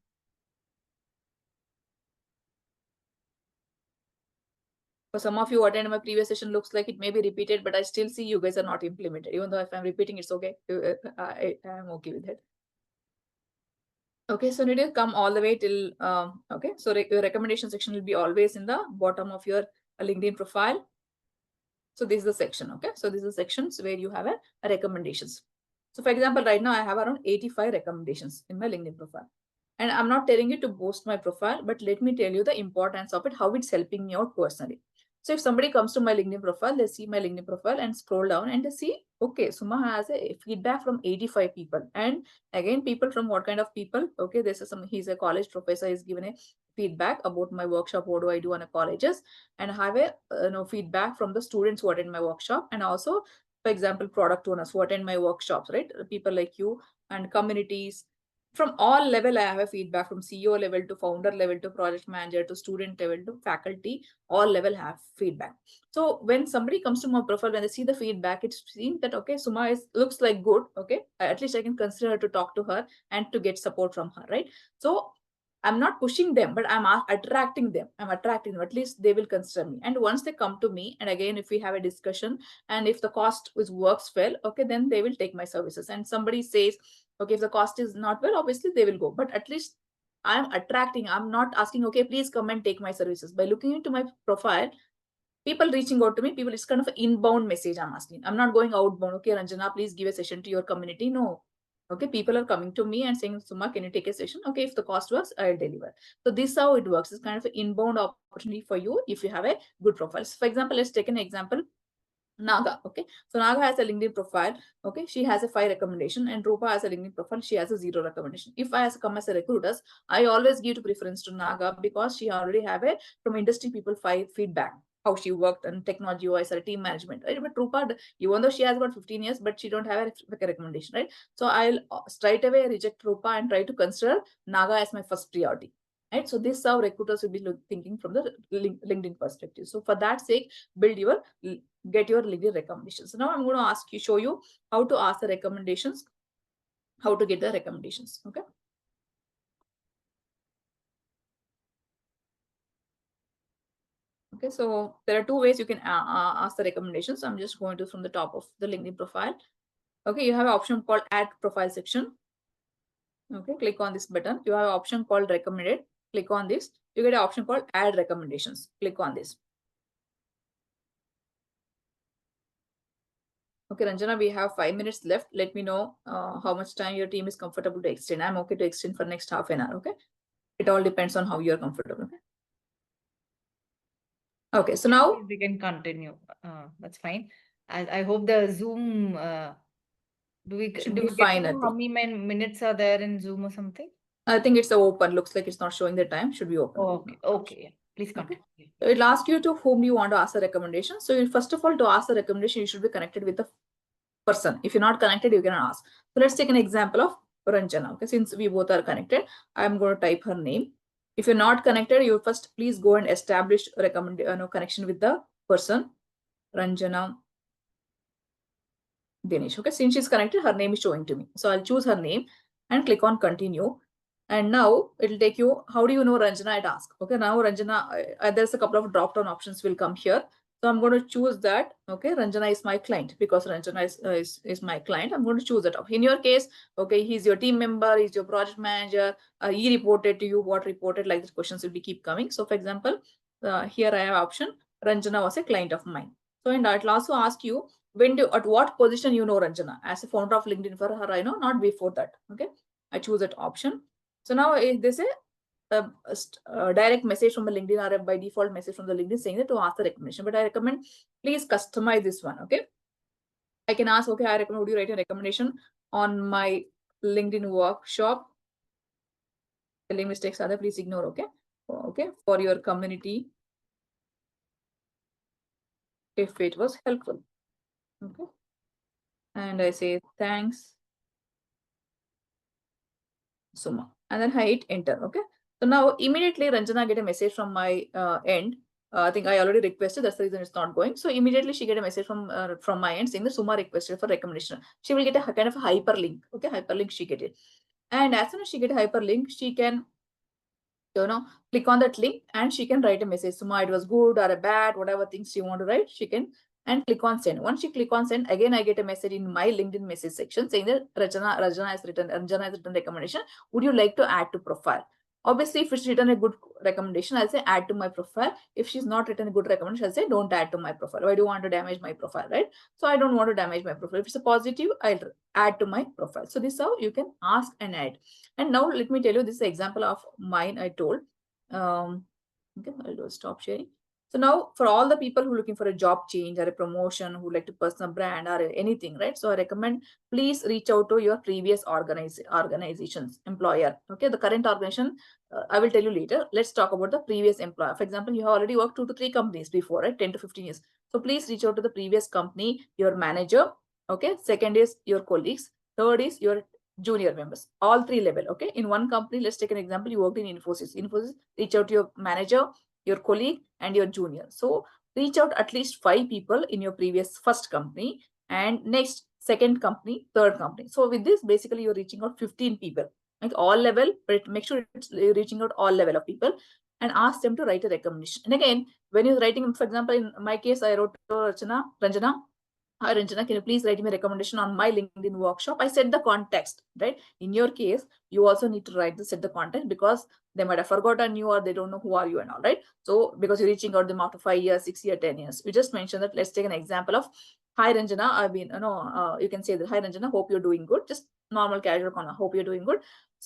For some of you who attended my previous session, looks like it may be repeated, but I still see you guys are not implemented. Even though if I'm repeating, it's okay. I am okay with it. Okay, so need to come all the way till, okay. So your recommendation section will be always in the bottom of your LinkedIn profile. So this is the section, okay. So this is the sections where you have a recommendations. So for example, right now I have around 85 recommendations in my LinkedIn profile. And I'm not telling you to boost my profile, but let me tell you the importance of it, how it's helping me out personally. So if somebody comes to my LinkedIn profile, they see my LinkedIn profile and scroll down and they see, okay, Suma has a feedback from 85 people. And again, people from what kind of people? Okay, this is he's a college professor, he's given a feedback about my workshop, what do I do on a colleges, and I have a feedback from the students who attend my workshop, and also, for example, product owners who attend my workshops, right? People like you and communities. From all level, I have a feedback from CEO level to founder level to project manager to student level to faculty, all level have feedback. So when somebody comes to my profile, when they see the feedback, it seems that, okay, Suma looks like good. Okay, at least I can consider her to talk to her and to get support from her, right? So I'm not pushing them, but I'm attracting them. I'm attracting them. At least they will consider me. And once they come to me, and again, if we have a discussion, and if the cost works well, okay, then they will take my services. And somebody says, okay, if the cost is not well, obviously they will go. But at least I'm attracting. I'm not asking, okay, please come and take my services. By looking into my profile, people reaching out to me, people, it's kind of an inbound message I'm asking. I'm not going outbound. Okay, Ranjana, please give a session to your community. No. Okay, people are coming to me and saying, Suma, can you take a session? Okay, if the cost works, I'll deliver. So this is how it works. It's kind of an inbound opportunity for you if you have a good profile. So for example, let's take an example. Naga, okay. So Naga has a LinkedIn profile, okay. She has a 5 recommendation, and Rupa has a LinkedIn profile. She has a 0 recommendation. If I as come as a recruiters, I always give to preference to Naga because she already have a from industry people 5 feedback how she worked and technology wise or team management, right? But Rupa, even though she has got 15 years, but she don't have a recommendation, right? So I'll straight away reject Rupa and try to consider Naga as my first priority. Right, so this is how recruiters will be thinking from the LinkedIn perspective. So for that sake, build your get your LinkedIn recommendations. So now I'm going to show you how to ask the recommendations, how to get the recommendations. Okay. Okay, so there are 2 ways you can ask the recommendations. I'm just going to from the top of the LinkedIn profile. Okay, you have an option called add profile section. Okay, click on this button. You have an option called recommended. Click on this. You get an option called add recommendations. Click on this. Okay, Ranjana, we have 5 minutes left. Let me know how much time your team is comfortable to extend. I'm okay to extend for next half an hour. Okay, it all depends on how you're comfortable. Okay. Okay, so now we can continue. That's fine. I hope the Zoom. Do we should do be we get fine, to I know how think. many minutes are there in Zoom or something? I think it's open. Looks like it's not showing the time. Should be open. Okay. Okay. Yeah. Please Okay. continue. So it'll ask you to whom you want to ask a recommendation. So you, first of all, to ask the recommendation, you should be connected with the person. If you're not connected, you can ask. So let's take an example of Ranjana. Okay, since we both are connected, I'm going to type her name. If you're not connected, you first please go and establish connection with the person, Ranjana Dinesh. Okay, since she's connected, her name is showing to me. So I'll choose her name and click on continue. And now it'll take you, how do you know Ranjana? I'd ask. Okay, now Ranjana, there's a couple of drop-down options will come here. So I'm going to choose that. Okay, Ranjana is my client because Ranjana is my client. I'm going to choose that. In your case, okay, he's your team member, he's your project manager. He reported to you, what reported, like the questions will be keep coming. So for example, here I have option, Ranjana was a client of mine. So and I'll also ask you, at what position you know Ranjana? As a founder of LinkedIn for her, I know, not before that. Okay, I choose that option. So now is this a direct message from the LinkedIn or a by default message from the LinkedIn saying that to ask the recommendation, but I recommend please customize this one. Okay, I can ask, okay, I recommend, would you write a recommendation on my LinkedIn workshop? Spelling mistakes are there, please ignore. Okay, okay, for your community if it was helpful. Okay, and I say thanks, Suma, and then I hit enter. Okay, so now immediately Ranjana get a message from my end. I think I already requested, that's the reason it's not going. So immediately she get a message from my end saying that Suma requested for recommendation. She will get a kind of a hyperlink. Okay, hyperlink she get it. And as soon as she get a hyperlink, she can click on that link and she can write a message. Suma, it was good or a bad, whatever things she want to write, she can and click on send. Once she click on send, again I get a message in my LinkedIn message section saying that Ranjana has written recommendation. Would you like to add to profile? Obviously, if it's written a good recommendation, I'll say add to my profile. If she's not written a good recommendation, I'll say don't add to my profile. Why do you want to damage my profile, right? So I don't want to damage my profile. If it's a positive, I'll add to my profile. So this is how you can ask and add. And now let me tell you, this is an example of mine I told. Okay, I'll stop sharing. So now for all the people who are looking for a job change or a promotion, who like to personal brand or anything, right? So I recommend please reach out to your previous organizations, employer. Okay, the current organization, I will tell you later. Let's talk about the previous employer. For example, you have already worked 2 to 3 companies before, right? 10 to 15 years. So please reach out to the previous company, your manager. Okay, second is your colleagues. Third is your junior members, all 3 level. Okay, in one company, let's take an example. You worked in Infosys. Reach out to your manager, your colleague, and your junior. So reach out at least 5 people in your previous first company, and next second company, third company. So with this, basically you're reaching out 15 people, like all level, but make sure you're reaching out all level of people and ask them to write a recommendation. And again, when you're writing, for example, in my case, I wrote to Ranjana, hi Ranjana, can you please write me a recommendation on my LinkedIn workshop? I set the context, right? In your case, you also need to set the context because they might have forgotten you or they don't know who are you and all, right? So because you're reaching out them after 5 years, 6 years, 10 years. You just mentioned that. Let's take an example of, hi Ranjana, you can say that, hi Ranjana, hope you're doing good. Just normal casual, hope you're doing good.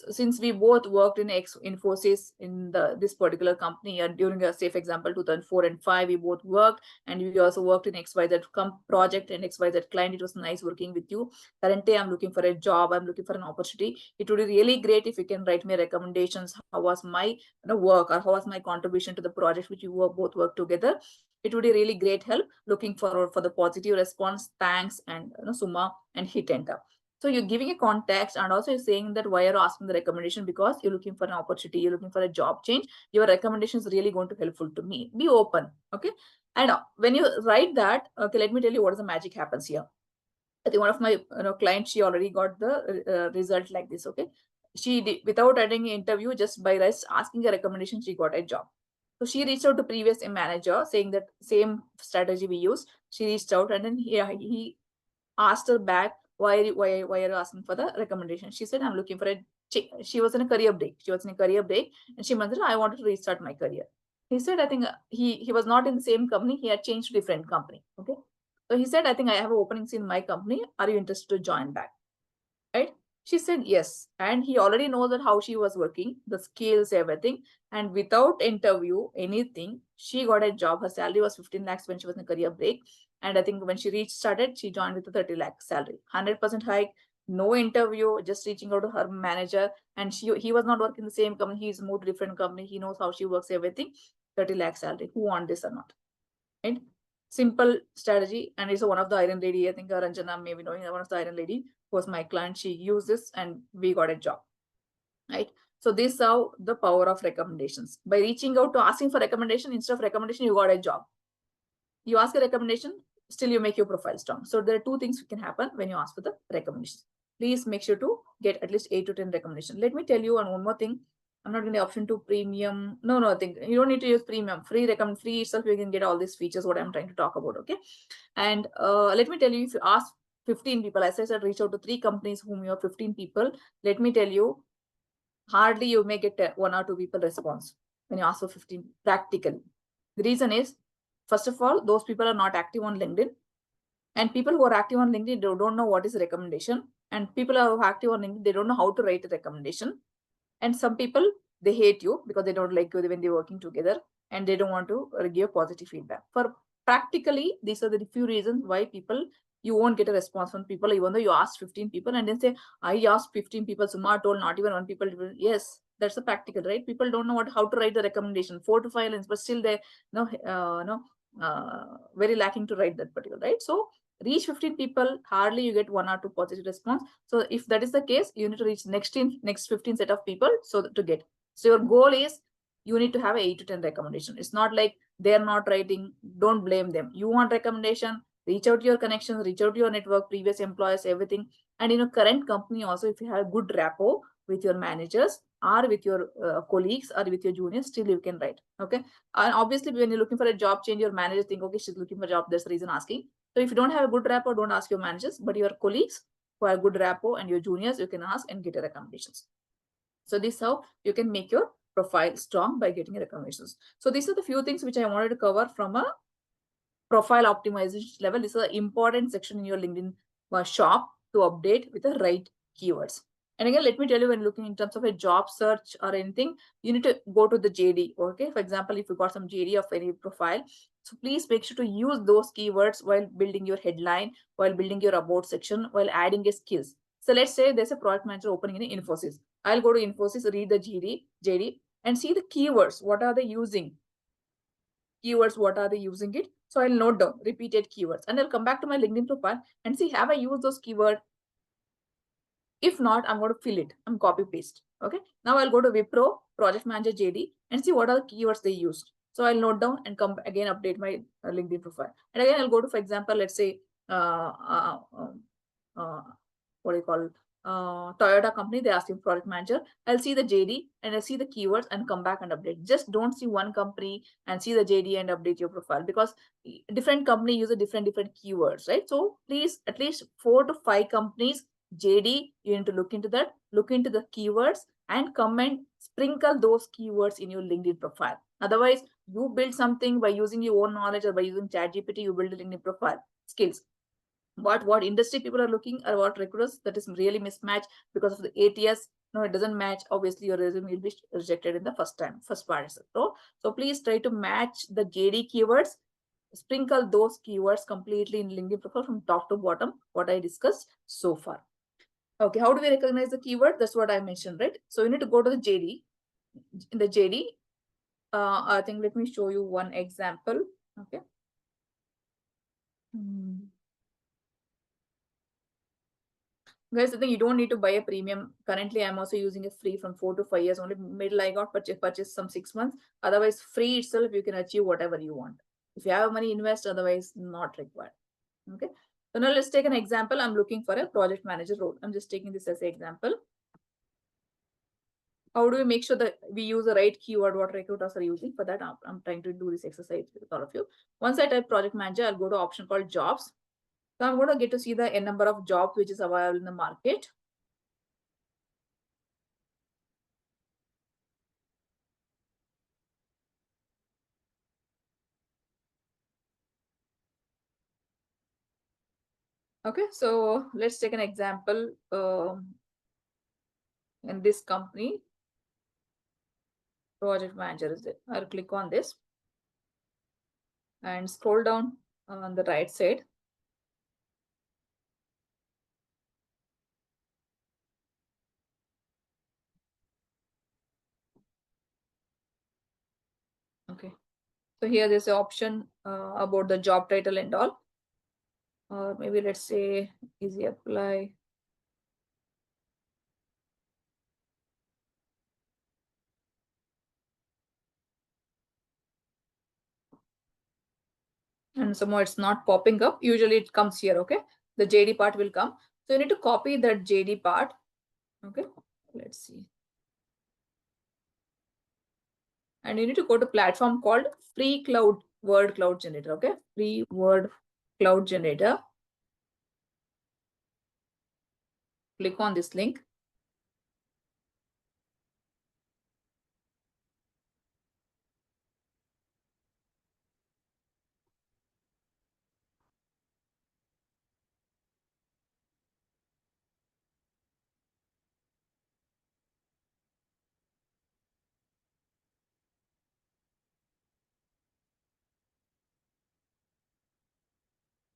since we both worked in Infosys in this particular company, and during a safe example 2004 and 5, we both worked, and we also worked in XYZ project and XYZ client. It was nice working with you. Currently, I'm looking for a job. I'm looking for an opportunity. It would be really great if you can write me recommendations. How was my work, or how was my contribution to the project which you both work together? It would be really great help. Looking forward for the positive response. Thanks, and Suma, and hit enter. So you're giving a context, and also you're saying that why you're asking the recommendation, because you're looking for an opportunity, you're looking for a job change. Your recommendation is really going to be helpful to me. Be open, okay? And when you write that, okay, let me tell you what is the magic happens here. I think one of my clients, she already got the result like this, okay? She did, without attending an interview, just by asking a recommendation, she got a job. So she reached out to previous manager saying that same strategy we used. She reached out, and then he asked her back, why are you asking for the recommendation? She said, I'm looking for a she was in a career break. And she mentioned, I wanted to restart my career. He said, I think he was not in the same company. He had changed to different company. Okay. So he said, I think I have openings in my company. Are you interested to join back? Right? She said yes. And he already knows that how she was working, the skills, everything. And without interview, anything, she got a job. Her salary was 15 lakhs when she was in a career break. And I think when she started, she joined with a 30 lakh salary, 100% hike, no interview, just reaching out to her manager. And he was not working in the same company. He's moved to different company. He knows how she works, everything. 30 lakh salary. Who want this or not? Right? Simple strategy. And it's one of the iron lady. I think Ranjana may be knowing one of the iron lady who was my client. She used this and we got a job. Right? So this is how the power of recommendations. By reaching out to asking for recommendation, instead of recommendation, you got a job. You ask a recommendation, still you make your profile strong. So there are two things can happen when you ask for the recommendations. Please make sure to get at least 8 to 10 recommendations. Let me tell you one more thing. I'm not going to option to premium. No, I think you don't need to use premium. Free itself, you can get all these features, what I'm trying to talk about. Okay. And let me tell you, if you ask 15 people, as I said, reach out to 3 companies whom you have 15 people. Let me tell you, hardly you may get 1 or 2 people response when you ask for 15 practically. The reason is, first of all, those people are not active on LinkedIn. And people who are active on LinkedIn, they don't know what is a recommendation. And people who are active on LinkedIn, they don't know how to write a recommendation. And some people, they hate you because they don't like you when they're working together and they don't want to give positive feedback. For practically, these are the few reasons why you won't get a response from people, even though you asked 15 people and then say, I asked 15 people, Suma told not even 1 people. Yes, that's a practical, right? People don't know how to write the recommendation, 4 to 5 lines, but still they very lacking to write that particular, right? So reach 15 people, hardly you get 1 or 2 positive response. So if that is the case, you need to reach next 15 set of people to get. So your goal is you need to have 8 to 10 recommendation. It's not like they're not writing. Don't blame them. You want recommendation, reach out to your connections, reach out to your network, previous employers, everything. And in a current company also, if you have good rapport with your managers or with your colleagues or with your juniors, still you can write. Okay. And obviously, when you're looking for a job change, your managers think, okay, she's looking for a job. That's the reason asking. So if you don't have a good rapport, don't ask your managers, but your colleagues who have good rapport and your juniors, you can ask and get your recommendations. So this is how you can make your profile strong by getting recommendations. So these are the few things which I wanted to cover from a profile optimization level. This is an important section in your LinkedIn shop to update with the right keywords. And again, let me tell you, when looking in terms of a job search or anything, you need to go to the JD. Okay. For example, if you got some JD of any profile, so please make sure to use those keywords while building your headline, while building your about section, while adding a skills. So let's say there's a product manager opening in Infosys. I'll go to Infosys, read the JD and see the keywords. What are they using? Keywords, what are they using it? So I'll note down repeated keywords and I'll come back to my LinkedIn profile and see, have I used those keywords? If not, I'm going to fill it. I'm copy paste. Okay. Now I'll go to Wipro project manager JD and see what are the keywords they used. So I'll note down and come again, update my LinkedIn profile. And again, I'll go to, for example, let's say, what do you call Toyota company, they ask you product manager. I'll see the JD and I'll see the keywords and come back and update. Just don't see one company and see the JD and update your profile, because different company use a different keywords, right? So please, at least 4 to 5 companies JD, you need to look into that, look into the keywords and come and sprinkle those keywords in your LinkedIn profile. Otherwise, you build something by using your own knowledge or by using ChatGPT, you build a LinkedIn profile skills. What industry people are looking or what recruiters, that is really mismatched because of the ATS no, it doesn't match, obviously your resume will be rejected in the first part. So please try to match the JD keywords, sprinkle those keywords completely in LinkedIn profile from top to bottom, what I discussed so far. Okay, how do we recognize the keyword? That's what I mentioned, right? So you need to go to the JD. In the JD, I think let me show you one example. Okay. Guys, I think you don't need to buy a premium. Currently, I'm also using a free from 4 to 5 years. Only middle I got purchase some 6 months. Otherwise, free itself, you can achieve whatever you want. If you have money, invest. Otherwise, not required. Okay. So now let's take an example. I'm looking for a project manager role. I'm just taking this as an example. How do we make sure that we use the right keyword what recruiters are using? For that, I'm trying to do this exercise with all of you. Once I type project manager, I'll go to option called jobs. So I'm going to get to see the n number of jobs which is available in the market. Okay, so let's take an example in this company. Project manager is it? I'll click on this and scroll down on the right side. Okay, so here there's an option about the job title and all. Or maybe let's say easy apply. And somehow it's not popping up. Usually it comes here, okay? The JD part will come. So you need to copy that JD part. Okay, let's see. And you need to go to platform called Free Cloud Word Cloud Generator, okay? Free Word Cloud Generator. Click on this link.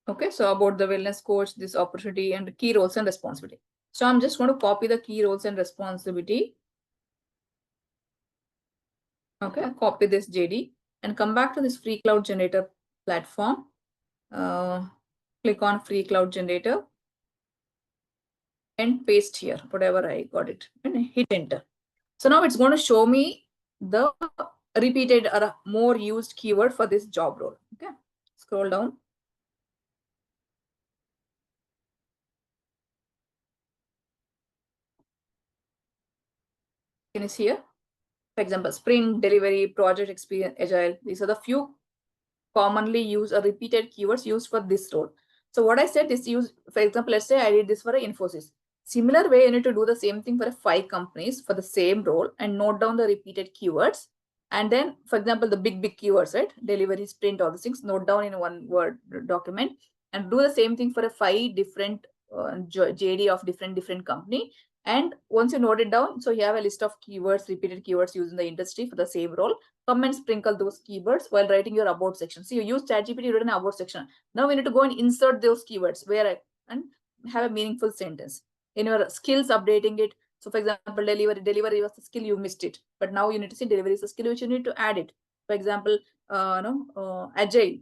Okay, so about the wellness coach, this opportunity and key roles and responsibility. So I'm just going to copy the key roles and responsibility. Okay, copy this JD and come back to this Free Cloud Generator platform. Click on Free Cloud Generator and paste here, whatever I got it, and hit enter. So now it's going to show me the repeated or more used keyword for this job role. Okay, scroll down. Can you see here? For example, sprint, delivery, project experience, agile. These are the few commonly used or repeated keywords used for this role. So what I said is use, for example, let's say I did this for Infosys. Similar way, you need to do the same thing for 5 companies for the same role and note down the repeated keywords. And then, for example, the big keywords, right? Delivery, sprint, all these things, note down in one Word document and do the same thing for 5 different JD of different company. And once you note it down, so you have a list of keywords, repeated keywords used in the industry for the same role. Come and sprinkle those keywords while writing your about section. So you use ChatGPT, you write an about section. Now we need to go and insert those keywords and have a meaningful sentence. In your skills, updating it. So for example, delivery was a skill, you missed it. But now you need to see delivery is a skill which you need to add it. For example, agile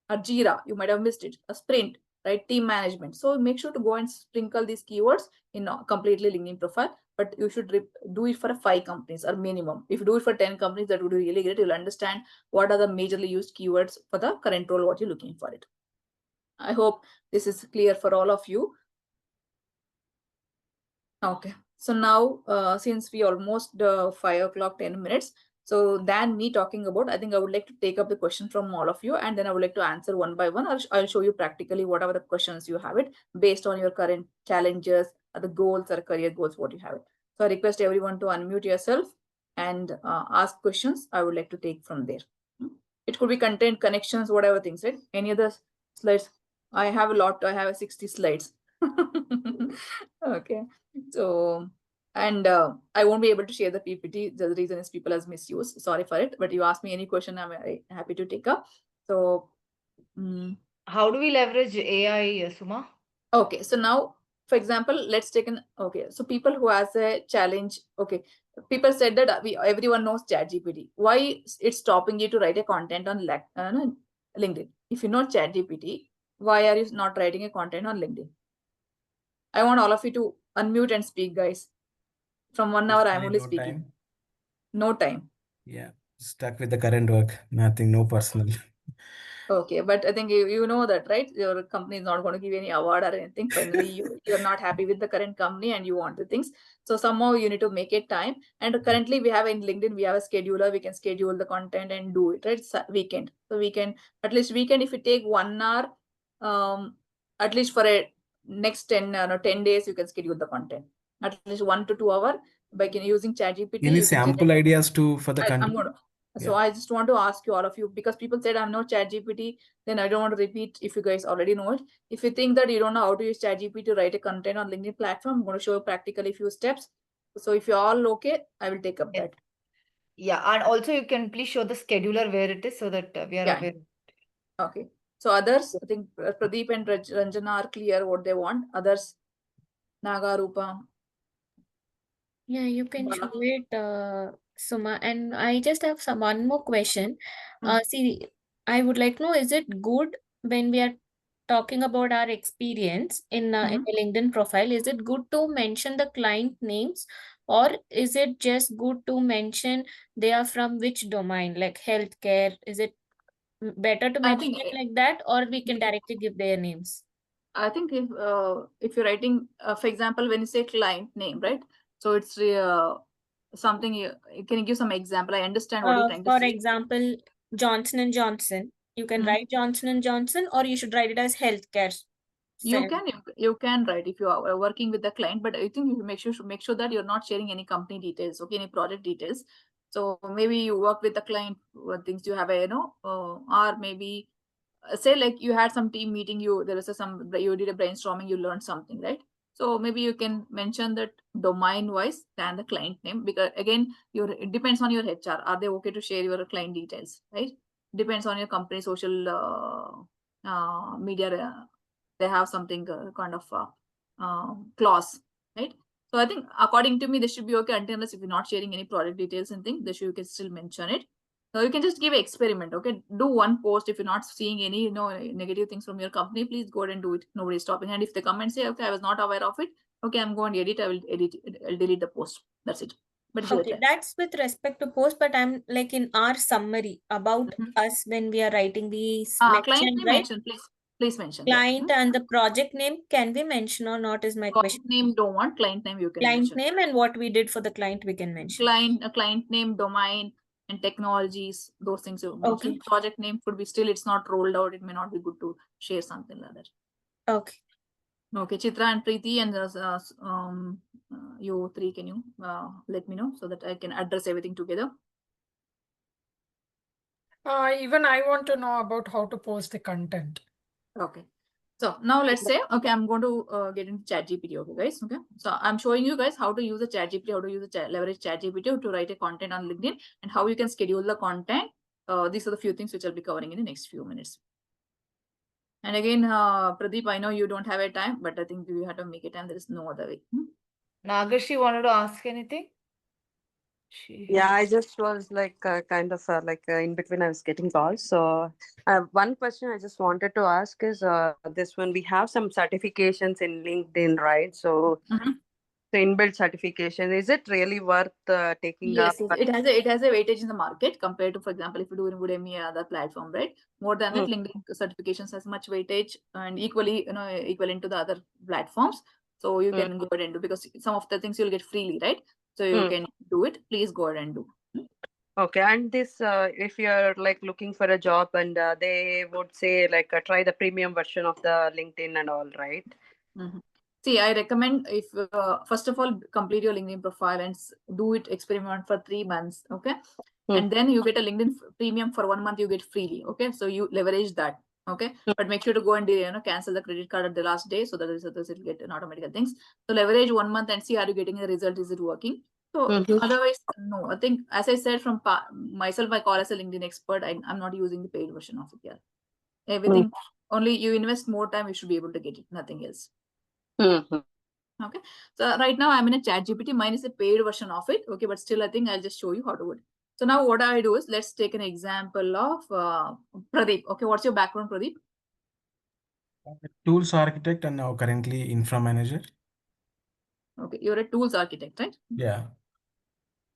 or Jira, you might have missed it. A sprint, right? Team management. So make sure to go and sprinkle these keywords in a completely LinkedIn profile. But you should do it for 5 companies or minimum. If you do it for 10 companies, that would be really great. You'll understand what are the majorly used keywords for the current role, what you're looking for it. I hope this is clear for all of you. Okay, so now since we almost 5 o'clock, 10 minutes. So than me talking about, I think I would like to take up the question from all of you and then I would like to answer one by one. I'll show you practically whatever the questions you have it based on your current challenges or the goals or career goals, what you have it. So I request everyone to unmute yourself and ask questions. I would like to take from there. It could be content, connections, whatever things, right? Any other slides? I have a lot. I have 60 slides. Okay. So And I won't be able to share the PPT. The reason is people has misused. Sorry for it. But you ask me any question, I'm very happy to take up. So, How do we leverage AI, Suma? okay. So now, for example, let's take okay. So people who has a challenge. Okay. People said that everyone knows ChatGPT. Why it's stopping you to write a content on LinkedIn? If you know ChatGPT, why are you not writing a content on LinkedIn? I want all of you to unmute and speak, guys. From 1 hour, I'm only No speaking. time. No time. Yeah, stuck with the current work. Nothing, no personal. Okay, but I think you know that, right? Your company is not going to give you any award or anything. Finally, you're not happy with the current company and you want the things. So somehow you need to make it time. And currently we have in LinkedIn, we have a scheduler. We can schedule the content and do it, right? It's a weekend. So we can, at least weekend, if you take 1 hour, at least for a next 10 days, you can schedule the content. At least 1 to 2 hours by using ChatGPT. Any you can sample generate- ideas for the I'm content? gonna. So Yeah. I just want to ask you, all of you, because people said I'm not ChatGPT, then I don't want to repeat if you guys already know it. If you think that you don't know how to use ChatGPT to write a content on LinkedIn platform, I'm going to show you practically few steps. So if you're all okay, I will take up Yeah. that. Yeah, and also you can please show the scheduler where it is so that we are Yeah. aware. Okay. So others, I think Pradeep and Ranjana are clear what they want. Others, Naga, Rupa. Yeah, you can Bala. show it, Suma. And I just have one more question. See, I would like to know, is it good when we are talking about our experience in a LinkedIn profile, is it good to mention the client names, or is it just good to mention they are from which domain, like healthcare? Is it better to I mention think it like that, or we can directly give their names? I think if you're writing, for example, when you say client name, right? So it's something can you give some example? I understand what you're trying to For say. example, Johnson and Johnson. You can write Johnson and Johnson, or you should write it as healthcare. You can write if you are working with the client, but I think you should make sure that you're not sharing any company details, okay, any project details. So maybe you work with the client, what things you have a or maybe say like you had some team meeting, you did a brainstorming, you learned something, right? So maybe you can mention that domain wise than the client name, because again it depends on your HR. Are they okay to share your client details, right? Depends on your company social media. They have something kind of clause, right? So I think according to me, this should be okay until unless if you're not sharing any project details and things, you can still mention it. So you can just give an experiment, okay? Do one post. If you're not seeing any negative things from your company, please go ahead and do it. Nobody's stopping. And if they come and say, okay, I was not aware of it, okay, I'm going to edit. I will edit. I'll delete the post. That's it. But give it a Okay, try. that's with respect to post, but I'm like in our summary about us when we are writing these Client mention, name right? mention, please mention. Client and the project name, can we mention or not is my question. Project name don't want, client name you can Client mention. name and what we did for the client we can mention. Client name, domain, and technologies, those things you mention. Okay. Project name could be still, it's not rolled out. It may not be good to share something like that. Okay. Okay, Chitra and Preeti and you three, can you let me know so that I can address everything together? Even I want to know about how to post the content. Okay. So now let's say, okay, I'm going to get into ChatGPT, okay, guys. Okay. So I'm showing you guys how to use the ChatGPT, how to use the leverage ChatGPT to write a content on LinkedIn and how you can schedule the content. These are the few things which I'll be covering in the next few minutes. And again, Pradeep, I know you don't have a time, but I think you have to make it time. There is no other way. Nagashi wanted to ask anything? Yeah, I just was like kind of like in between I was getting calls. So one question I just wanted to ask is this one, we have some certifications in LinkedIn, right? So the inbuilt certification, is it really worth taking Yes, up? it has a weightage in the market compared to, for example, if you do in Udemy or other platform, right? More than that, LinkedIn certifications has much weightage and equally, equivalent to the other platforms. So you can go ahead and do, because some of the things you'll get freely, right? So you can do it. Please go ahead and do. Okay, and this if you're like looking for a job and they would say like try the premium version of the LinkedIn and all, right? See, I recommend if first of all complete your LinkedIn profile and do it experiment for 3 months, okay? And then you get a LinkedIn premium for 1 month, you get freely, okay? So you leverage that. Okay, but make sure to go and cancel the credit card at the last day so that it will get an automatic things. So leverage 1 month and see, are you getting a result? Is it working? So otherwise, no. I think, as I said, from myself, I call as a LinkedIn expert. I'm not using the paid version of it here. Everything, only you invest more time, you should be able to get it. Nothing else. Okay. So right now I'm in a ChatGPT. Mine is a paid version of it. Okay, but still I think I'll just show you how to do it. So now what I do is, let's take an example of Pradeep. Okay, what's your background, Pradeep? Tools architect and now currently infra manager. Okay, you're a tools architect, right? Yeah.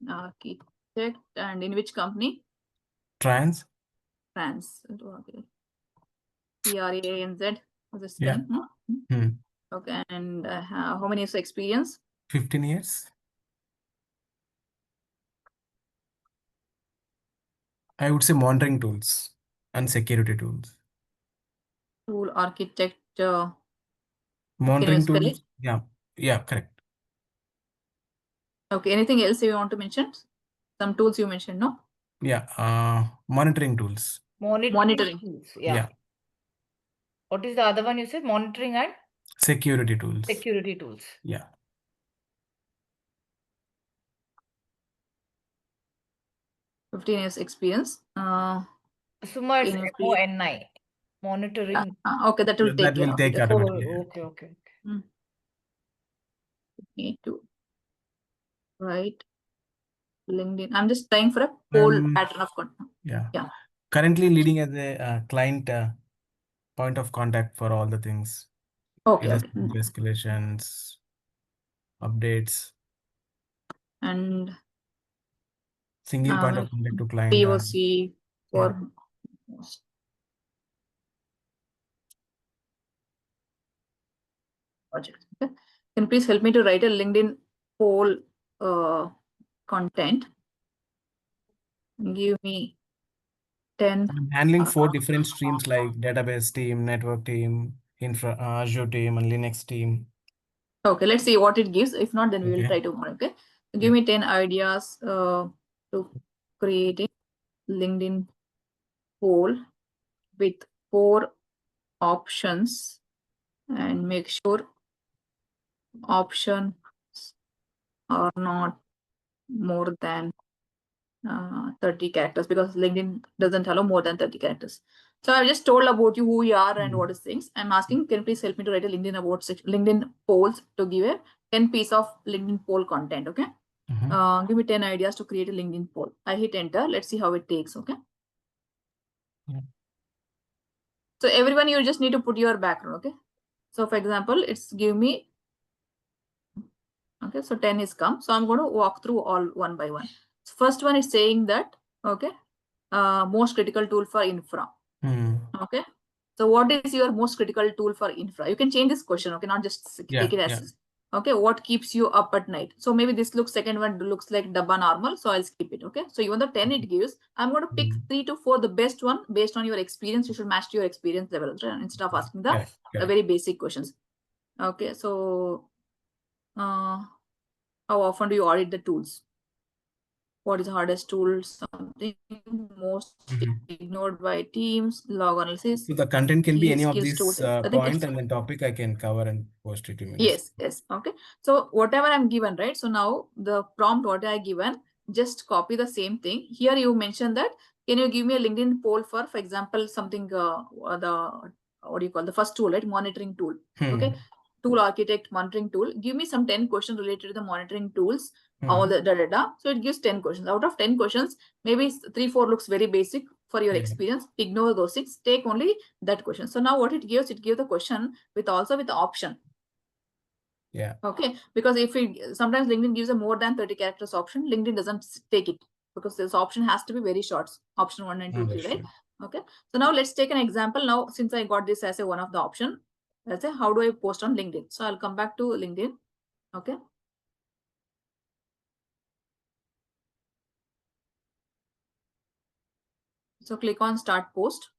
Architect, and in which company? Trans. France. TRANZ. This Yeah. thing. Okay, and how many years of experience? 15 years. I would say monitoring tools and security tools. Tool architect. Can you Monitoring spell tools. it? Yeah. Yeah, correct. Okay, anything else you want to mention? Some tools you mentioned, no? Yeah. Monitoring tools. Monitoring. tools. Yeah. Yeah. What is the other one you said? Monitoring and Security tools. security tools. Yeah. 15 years experience. Suma, it's Can you please- MONI. Monitoring. Okay, that will That take care will of take it. Oh, automatically. okay. Need to write LinkedIn. I'm just trying for a whole pattern of content. Yeah. Yeah. Currently leading as a client point of contact for all the things. Okay. Escalations, updates, And single point of contact to client. POC for most projects. Okay. Can you please help me to write a LinkedIn poll content? Give me 10. I'm handling 4 different streams like database team, network team, infra, Azure team, and Linux team. Okay, let's see what it gives. If not, then we will Okay. try tomorrow. Okay. Give me 10 ideas to creating LinkedIn poll with 4 options, and make sure options are not more than 30 characters, because LinkedIn doesn't allow more than 30 characters. So I just told about you, who you are and what is things. I'm asking, can you please help me to write a LinkedIn about LinkedIn polls to give a 10 piece of LinkedIn poll content. Okay. Give me 10 ideas to create a LinkedIn poll. I hit enter. Let's see how it takes. Okay. Yeah. So everyone, you just need to put your background. Okay. So for example, it's give me. Okay. So 10 is come. So I'm going to walk through all one by one. So first one is saying that, okay, most critical tool for infra. Okay. So what is your most critical tool for infra? You can change this question. Okay. Not just take it as, okay, what keeps you up at night? So maybe this second one looks like Dabba normal. So I'll skip it. Okay. So even the 10 it gives, I'm going to pick 3 to 4, the best one based on your experience. You should match to your experience level, right? Instead of asking the very basic questions. Okay. So how often do you audit the tools? What is the hardest tool? Something most ignored by teams, log analysis. So the content can be any of these tools. point and then topic I can cover and post it immediately. Yes. Okay. So whatever I'm given, right? So now the prompt what I given, just copy the same thing. Here you mentioned that, can you give me a LinkedIn poll for example, something what do you call the first tool, right? Monitoring tool. Okay. Tool architect monitoring tool. Give me some 10 questions related to the monitoring tools. All the data. So it gives 10 questions. Out of 10 questions, maybe 3-4 looks very basic for your experience. Ignore those things. Take only that question. So now what it gives the question with also with the option. Yeah. Okay. Because if sometimes LinkedIn gives a more than 30 characters option, LinkedIn doesn't take it because this option has to be very short. Option 1 and 2, 3, right? Okay. So now let's take an example. Now, since I got this as one of the option, let's say, how do I post on LinkedIn? So I'll come back to LinkedIn. Okay. So click on start post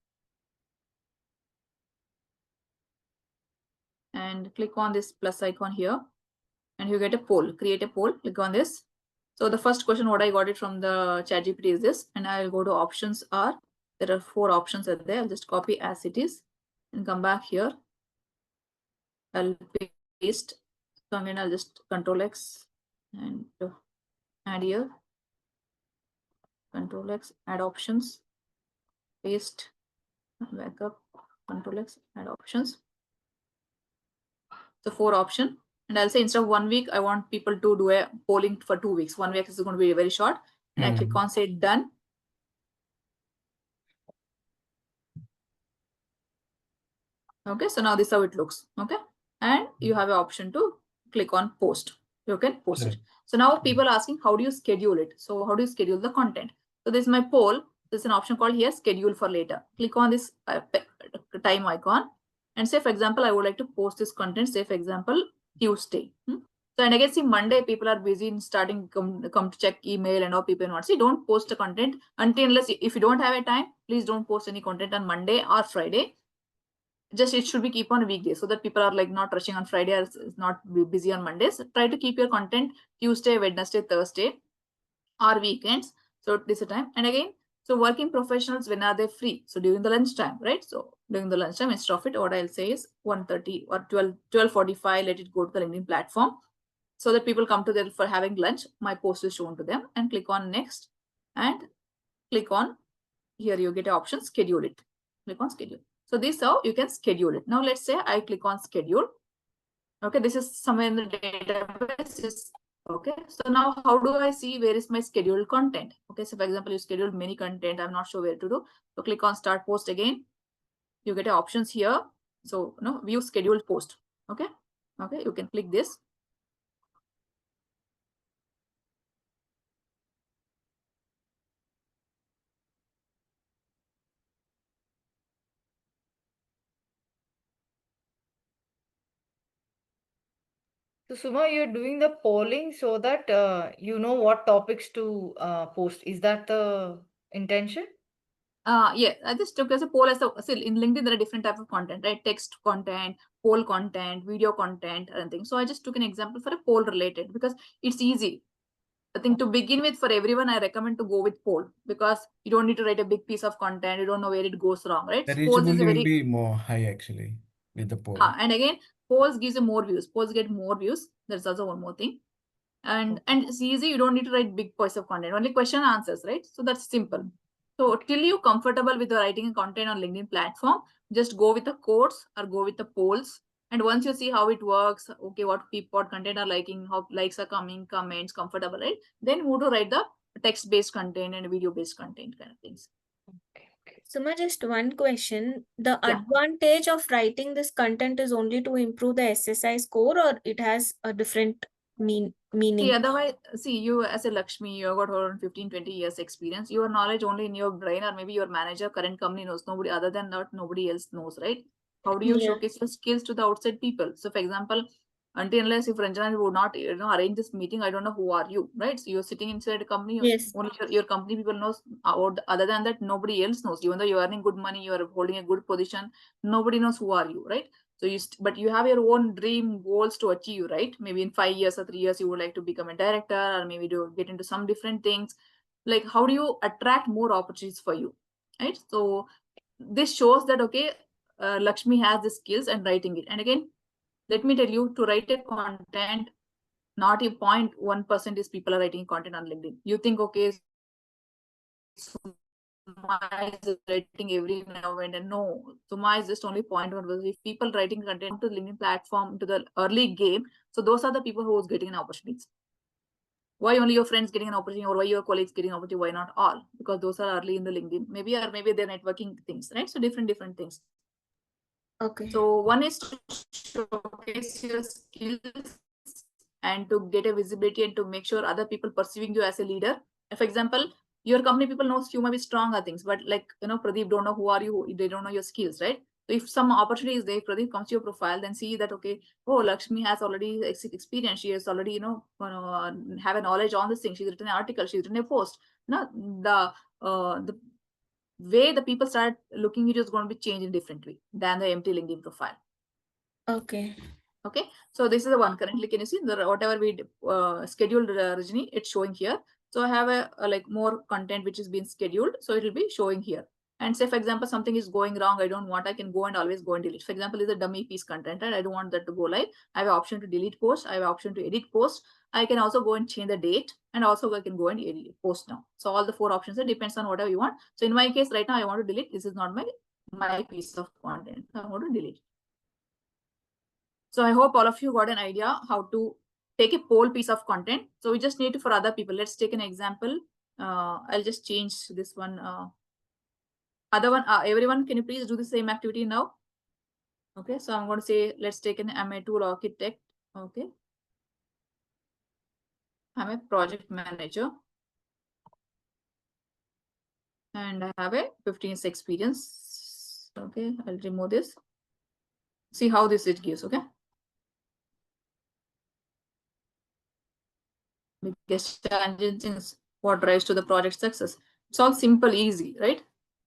and click on this plus icon here, and you get a poll. Create a poll. Click on this. So the first question, what I got it from the ChatGPT is this, and I'll go to options are There are 4 options are there. I'll just copy as it is and come back here. I'll paste. So again, I'll just Control X and add here. Control X, add options, paste, back up, Control X, add options. So 4 option, and I'll say instead of 1 week, I want people to do a polling for 2 weeks. 1 week is going to be very short. And I click on say done. Okay, so now this is how it looks. Okay, and you have an option to click on post. You can post it. So now people are asking, how do you schedule it? So how do you schedule the content? So this is my poll. There's an option called here schedule for later. Click on this time icon and say, for example, I would like to post this content, say for example, Tuesday. So and again, see Monday people are busy in starting come to check email and all people not see. Don't post the content until unless if you don't have a time, please don't post any content on Monday or Friday. Just it should be keep on weekdays so that people are like not rushing on Friday or is not busy on Mondays. Try to keep your content Tuesday, Wednesday, Thursday or weekends. So this is a time. And again, so working professionals, when are they free? So during the lunchtime, right? So during the lunchtime, instead of it, what I'll say is 1:30 or 12:45, let it go to the LinkedIn platform so that people come to there for having lunch. My post is shown to them and click on next and click on here. You get an option, schedule it. Click on schedule. So this is how you can schedule it. Now let's say I click on schedule. Okay, this is somewhere in the database. Okay, so now how do I see where is my scheduled content? Okay, so for example, you scheduled many content. I'm not sure where to do. So click on start post again. You get options here. So view scheduled post. Okay, okay, you can click this. So Suma, you're doing the polling so that you know what topics to post. Is that the intention? Yeah, I just took as a poll as a still in LinkedIn there are different types of content, right? Text content, poll content, video content, and things. So I just took an example for a poll related because it's easy. I think to begin with, for everyone, I recommend to go with poll because you don't need to write a big piece of content. You don't know where it goes wrong, right? The Polls is reachability a will very be more high actually with the poll. and again, polls gives you more views. Polls get more views. That's also one more thing. And it's easy. You don't need to write big piece of content. Only question answers, right? So that's simple. So till you're comfortable with writing content on LinkedIn platform, just go with the quotes or go with the polls. And once you see how it works, okay, what content are liking, how likes are coming, comments, comfortable, right? Then move to write the text-based content and video-based content kind of things. Suma, just one question. The Yeah. advantage of writing this content is only to improve the SSI score, or it has a different meaning? See, otherwise, see, you as a Lakshmi, you have got around 15, 20 years experience. Your knowledge only in your brain, or maybe your manager, current company knows. Nobody other than that, nobody else knows, right? How do you Yeah. showcase your skills to the outside people? So, for example, until unless if Ranjana would not, arrange this meeting, I don't know who are you, right? So you're sitting inside a company. Yes. Only your company people knows. Other than that, nobody else knows. Even though you're earning good money, you are holding a good position. Nobody knows who are you, right? So but you have your own dream goals to achieve, right? Maybe in 5 years or 3 years, you would like to become a director or maybe to get into some different things. Like, how do you attract more opportunities for you, right? So this shows that, okay, Lakshmi has the skills and writing it. And again, let me tell you, to write a content, not a 0.1% is people are writing content on LinkedIn. You think, okay, Suma is writing every now and then. No, Suma is just only 0.1%. If people writing content to the LinkedIn platform to the early game, so those are the people who is getting an opportunity. Why only your friends getting an opportunity, or why your colleagues getting an opportunity? Why not all? Because those are early in the LinkedIn. Maybe they're networking things, right? So different things. Okay. So one is to showcase your skills and to get a visibility and to make sure other people perceiving you as a leader. For example, your company people knows you might be strong at things, but like, Pradeep don't know who are you, they don't know your skills, right? So if some opportunity is there, Pradeep comes to your profile, then see that, okay, oh, Lakshmi has already experience. She has already, have a knowledge on this thing. She's written an article, she's written a post. The way the people start looking at you is going to be changed in a different way than the empty LinkedIn profile. Okay. Okay, so this is the one. Currently, can you see whatever we scheduled, Rajni, it's showing here. So I have a like more content which is being scheduled, so it will be showing here. And say, for example, something is going wrong, I don't want, I can go and always go and delete. For example, is a dummy piece content, and I don't want that to go live. I have an option to delete post. I have an option to edit post. I can also go and change the date, and also I can go and edit post now. So all the 4 options, it depends on whatever you want. So in my case, right now, I want to delete. This is not my piece of content. I want to delete. So I hope all of you got an idea how to take a poll piece of content. So we just need to, for other people, let's take an example. I'll just change this one. Other one, everyone, can you please do the same activity now? Okay, so I'm going to say, let's take an, I'm a tool architect. Okay. I'm a project manager. And I have a 15 years experience. Okay, I'll remove this. See how this it gives, okay? Biggest challenges, what drives to the project success. It's all simple, easy, right?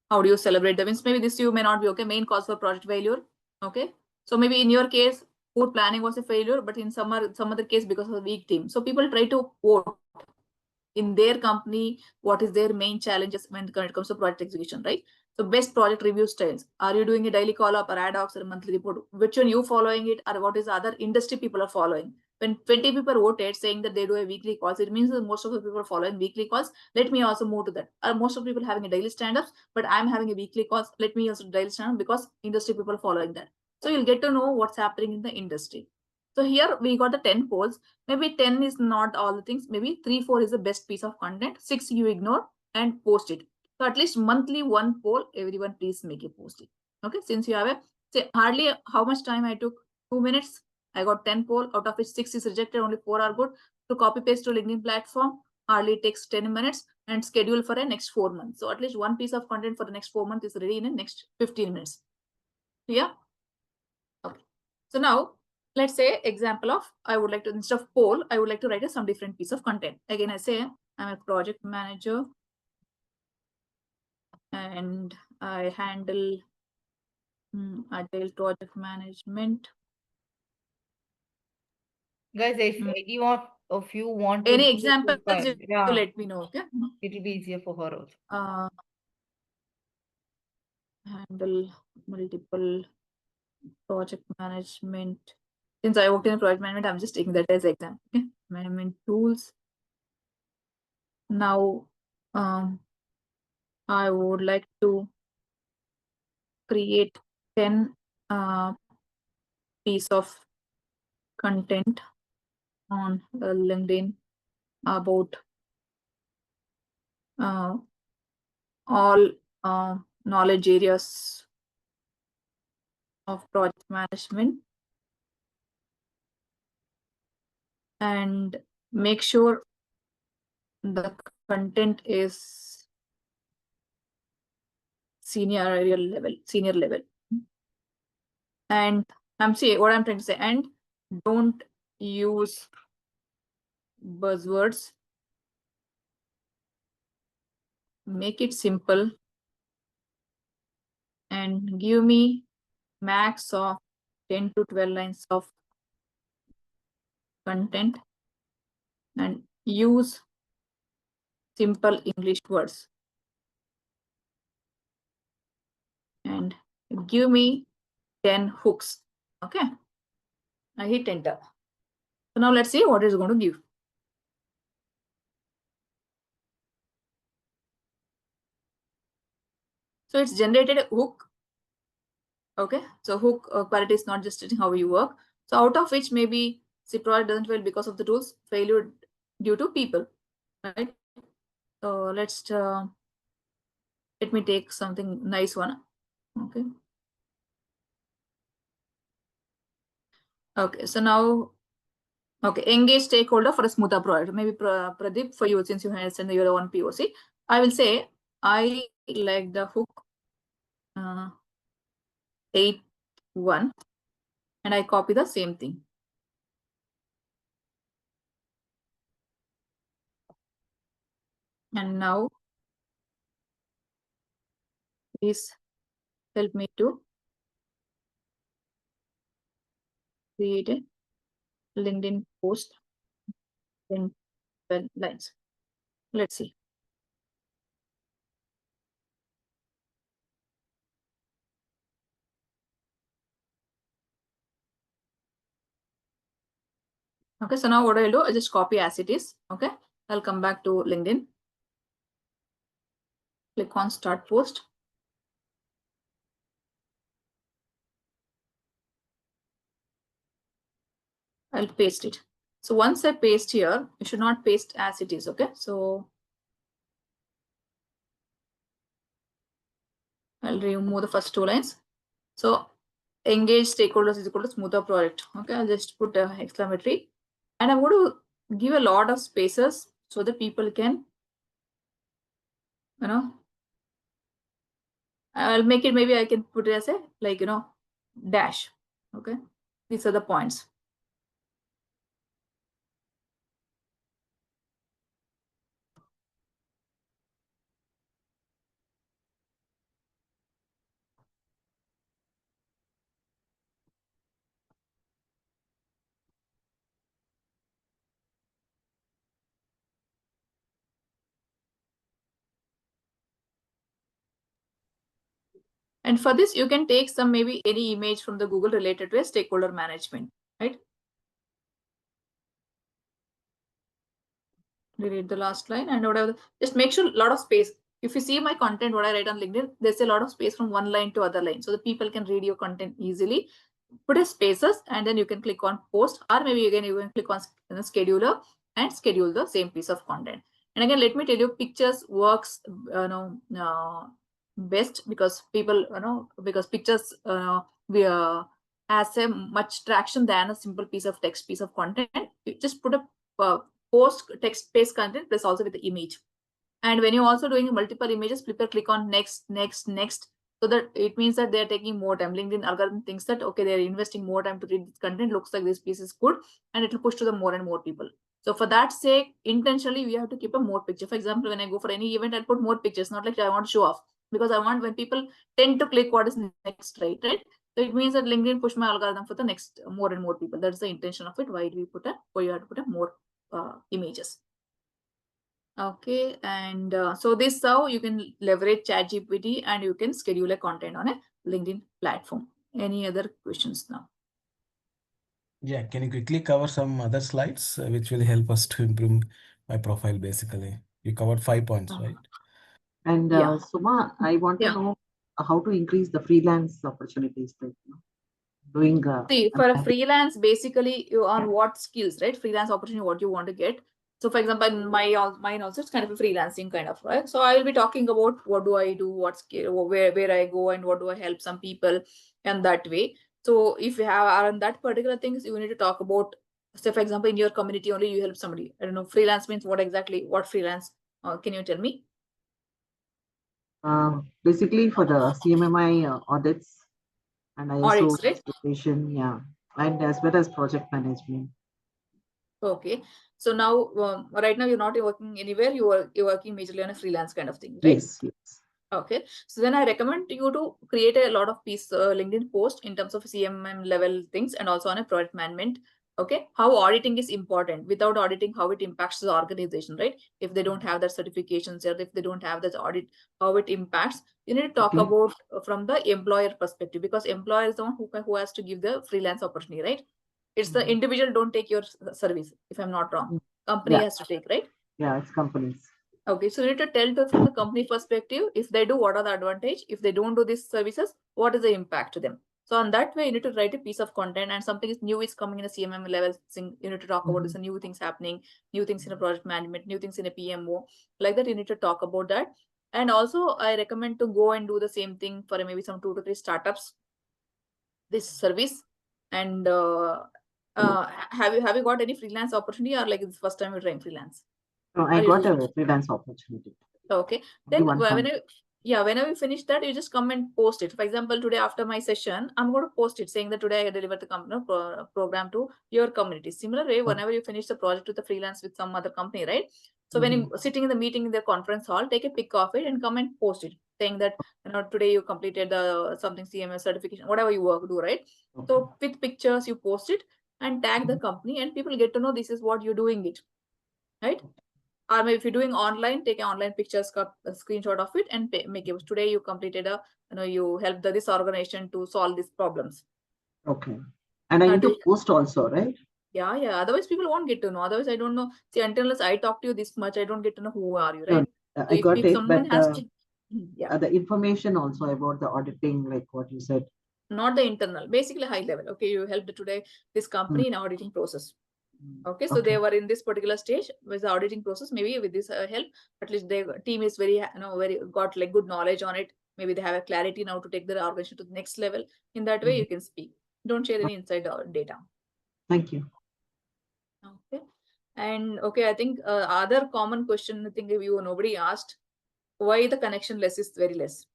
How do you celebrate the wins? Maybe this you may not be okay. Main cause for project failure. Okay. So maybe in your case, poor planning was a failure, but in some other case because of a weak team. So people try to vote in their company, what is their main challenges when it comes to project execution, right? So best project review styles. Are you doing a daily call up or ad hocs or a monthly report? Which one you following it, or what is other industry people are following? When 20 people voted saying that they do a weekly calls, it means that most of the people are following weekly calls. Let me also move to that. Most of the people having a daily stand-ups, but I'm having a weekly calls. Let me also daily stand-up because industry people are following that. So you'll get to know what's happening in the industry. So here we got the 10 polls. Maybe 10 is not all the things. Maybe 3, 4 is the best piece of content. 6 you ignore and post it. So at least monthly 1 poll, everyone please make a post it. Okay, since you have a, say hardly how much time I took, 2 minutes. I got 10 poll, out of which 6 is rejected, only 4 are good. To copy paste to LinkedIn platform, hardly takes 10 minutes and schedule for a next 4 months. So at least 1 piece of content for the next 4 months is ready in the next 15 minutes. Yeah. Okay. So now let's say example of, I would like to, instead of poll, I would like to write some different piece of content. Again, I say I'm a project manager and I handle agile project management. Guys, if anyone of you want to Any do it, examples, fine. you Yeah, let me know. Okay. it'll be easier for her also. Handle multiple project management. Since I worked in project management, I'm just taking that as example. Okay. Management tools. Now, I would like to create 10 piece of content on LinkedIn about all knowledge areas of project management, and make sure the content is senior level. And I'm saying what I'm trying to say, and don't use buzzwords. Make it simple and give me max of 10 to 12 lines of content and use simple English words. And give me 10 hooks. Okay. I hit enter. So now let's see what it's going to give. So it's generated a hook. Okay. So hook quality is not just how you work. So out of which maybe the product doesn't fail because of the tools, failure due to people, right? So let me take something nice one. Okay. Okay. So now, okay, engage stakeholder for a smoother product. Maybe Pradeep, for you, since you understand you're the one POC, I will say I like the hook 8.1, and I copy the same thing. And now, please help me to create a LinkedIn post in 12 lines. Let's see. Okay, so now what I'll do, I'll just copy as it is. Okay, I'll come back to LinkedIn. Click on start post. I'll paste it. So once I paste here, you should not paste as it is. Okay, so I'll remove the first 2 lines. So engage stakeholders is equal to smoother project. Okay, I'll just put a exclamatory, and I'm going to give a lot of spaces so that people can, I'll make it, maybe I can put it as a, like, dash. Okay, these are the points. And for this, you can take some, maybe any image from the Google related to a stakeholder management, right? Delete the last line and whatever. Just make sure a lot of space. If you see my content, what I write on LinkedIn, there's a lot of space from one line to other line, so the people can read your content easily. Put a spaces, and then you can click on post, or maybe again you can click on scheduler and schedule the same piece of content. And again, let me tell you, pictures works best because people, because pictures we has a much traction than a simple piece of text, piece of content. You just put a post text based content plus also with the image. And when you're also doing multiple images, people click on next, so that it means that they're taking more time. LinkedIn algorithm thinks that, okay, they're investing more time to read this content, looks like this piece is good, and it will push to the more and more people. So for that sake, intentionally, we have to keep a more picture. For example, when I go for any event, I'll put more pictures, not like I want to show off, because I want when people tend to click what is next, right? So it means that LinkedIn push my algorithm for the next more and more people. That's the intention of it. Why do we put why you have to put more images? Okay, and so this is how you can leverage ChatGPT and you can schedule a content on a LinkedIn platform. Any other questions now? Yeah, can you quickly cover some other slides which will help us to improve my profile basically? You covered 5 points, right? And Yeah. Suma, I want to Yeah. know how to increase the freelance opportunities. Like, doing See, for a freelance, basically you on what skills, right? Freelance opportunity, what you want to get. So for example, mine also it's kind of a freelancing kind of, right? So I will be talking about what do I do, what skill, where I go, and what do I help some people, and that way. So if you are on that particular things, you need to talk about. Say for example, in your community only you help somebody. I don't know, freelance means what exactly? What freelance? Can you tell me? basically for the CMMI audits and ISO Audits, right? certification, yeah, and as well as project management. Okay, so now right now you're not working anywhere. You're working majorly on a freelance kind of thing, right? Yes, yes. Okay, so then I recommend you to create a lot of piece LinkedIn post in terms of CMM level things and also on a project management. Okay, how auditing is important. Without auditing, how it impacts the organization, right? If they don't have that certifications or if they don't have that audit, how it impacts. You need to talk Okay. about from the employer perspective, because employer is the one who has to give the freelance opportunity, right? It's the individual don't take your service, if I'm not wrong. Company Yeah. has to take, right? Yeah, it's companies. Okay, so you need to tell from the company perspective, if they do, what are the advantage? If they don't do these services, what is the impact to them? So on that way, you need to write a piece of content, and something is new is coming in a CMM level. You need to talk about this, new things happening, new things in a project management, new things in a PMO. Like that, you need to talk about that. And also, I recommend to go and do the same thing for maybe some 2 to 3 startups, this service. And have you got any freelance opportunity, or like it's the first time you're trying freelance? No, I got a freelance opportunity. Okay, then Only one month. whenever you finish that, you just come and post it. For example, today after my session, I'm going to post it saying that today I delivered the program to your community. Similar way, whenever you finish the project with the freelance with some other company, right? So when you're sitting in the meeting in the conference hall, take a pic of it and come and post it, saying that today you completed the something CMS certification, whatever you do, right? So with pictures, you post it and tag the company, and people get to know this is what you're doing it, right? Or maybe if you're doing online, take an online picture, a screenshot of it, and make it. Today you completed you helped this organization to solve these problems. Okay. And I need to post also, right? Yeah, yeah. Otherwise, people won't get to know. Otherwise, I don't know. See, unless I talk to you this much, I don't get to know who are you, No, right? So I got if it, someone but has to, yeah, the information also about the auditing, like what you said. not the internal, basically high level. Okay, you helped today this company in auditing process. Okay, so they were in this particular stage with the auditing process. Maybe with this help, at least their team is very, very got like good knowledge on it. Maybe they have a clarity now to take their organization to the next level. In that way, you can speak. Don't share any inside data. Thank you. Okay, and okay, I think other common question I think nobody asked, why the connection less is very less.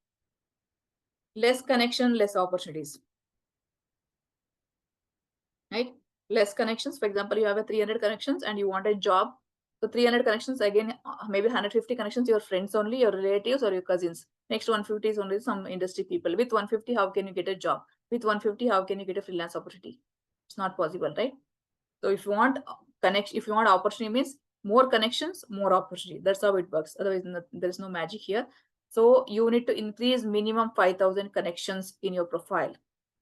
Less connection, less opportunities. Right? Less connections. For example, you have a 300 connections and you want a job. So 300 connections, again, maybe 150 connections, your friends only, your relatives or your cousins. Next 150 is only some industry people. With 150, how can you get a job? With 150, how can you get a freelance opportunity? It's not possible, right? So if you want connection, if you want opportunity, means more connections, more opportunity. That's how it works. Otherwise, there is no magic here. So you need to increase minimum 5,000 connections in your profile.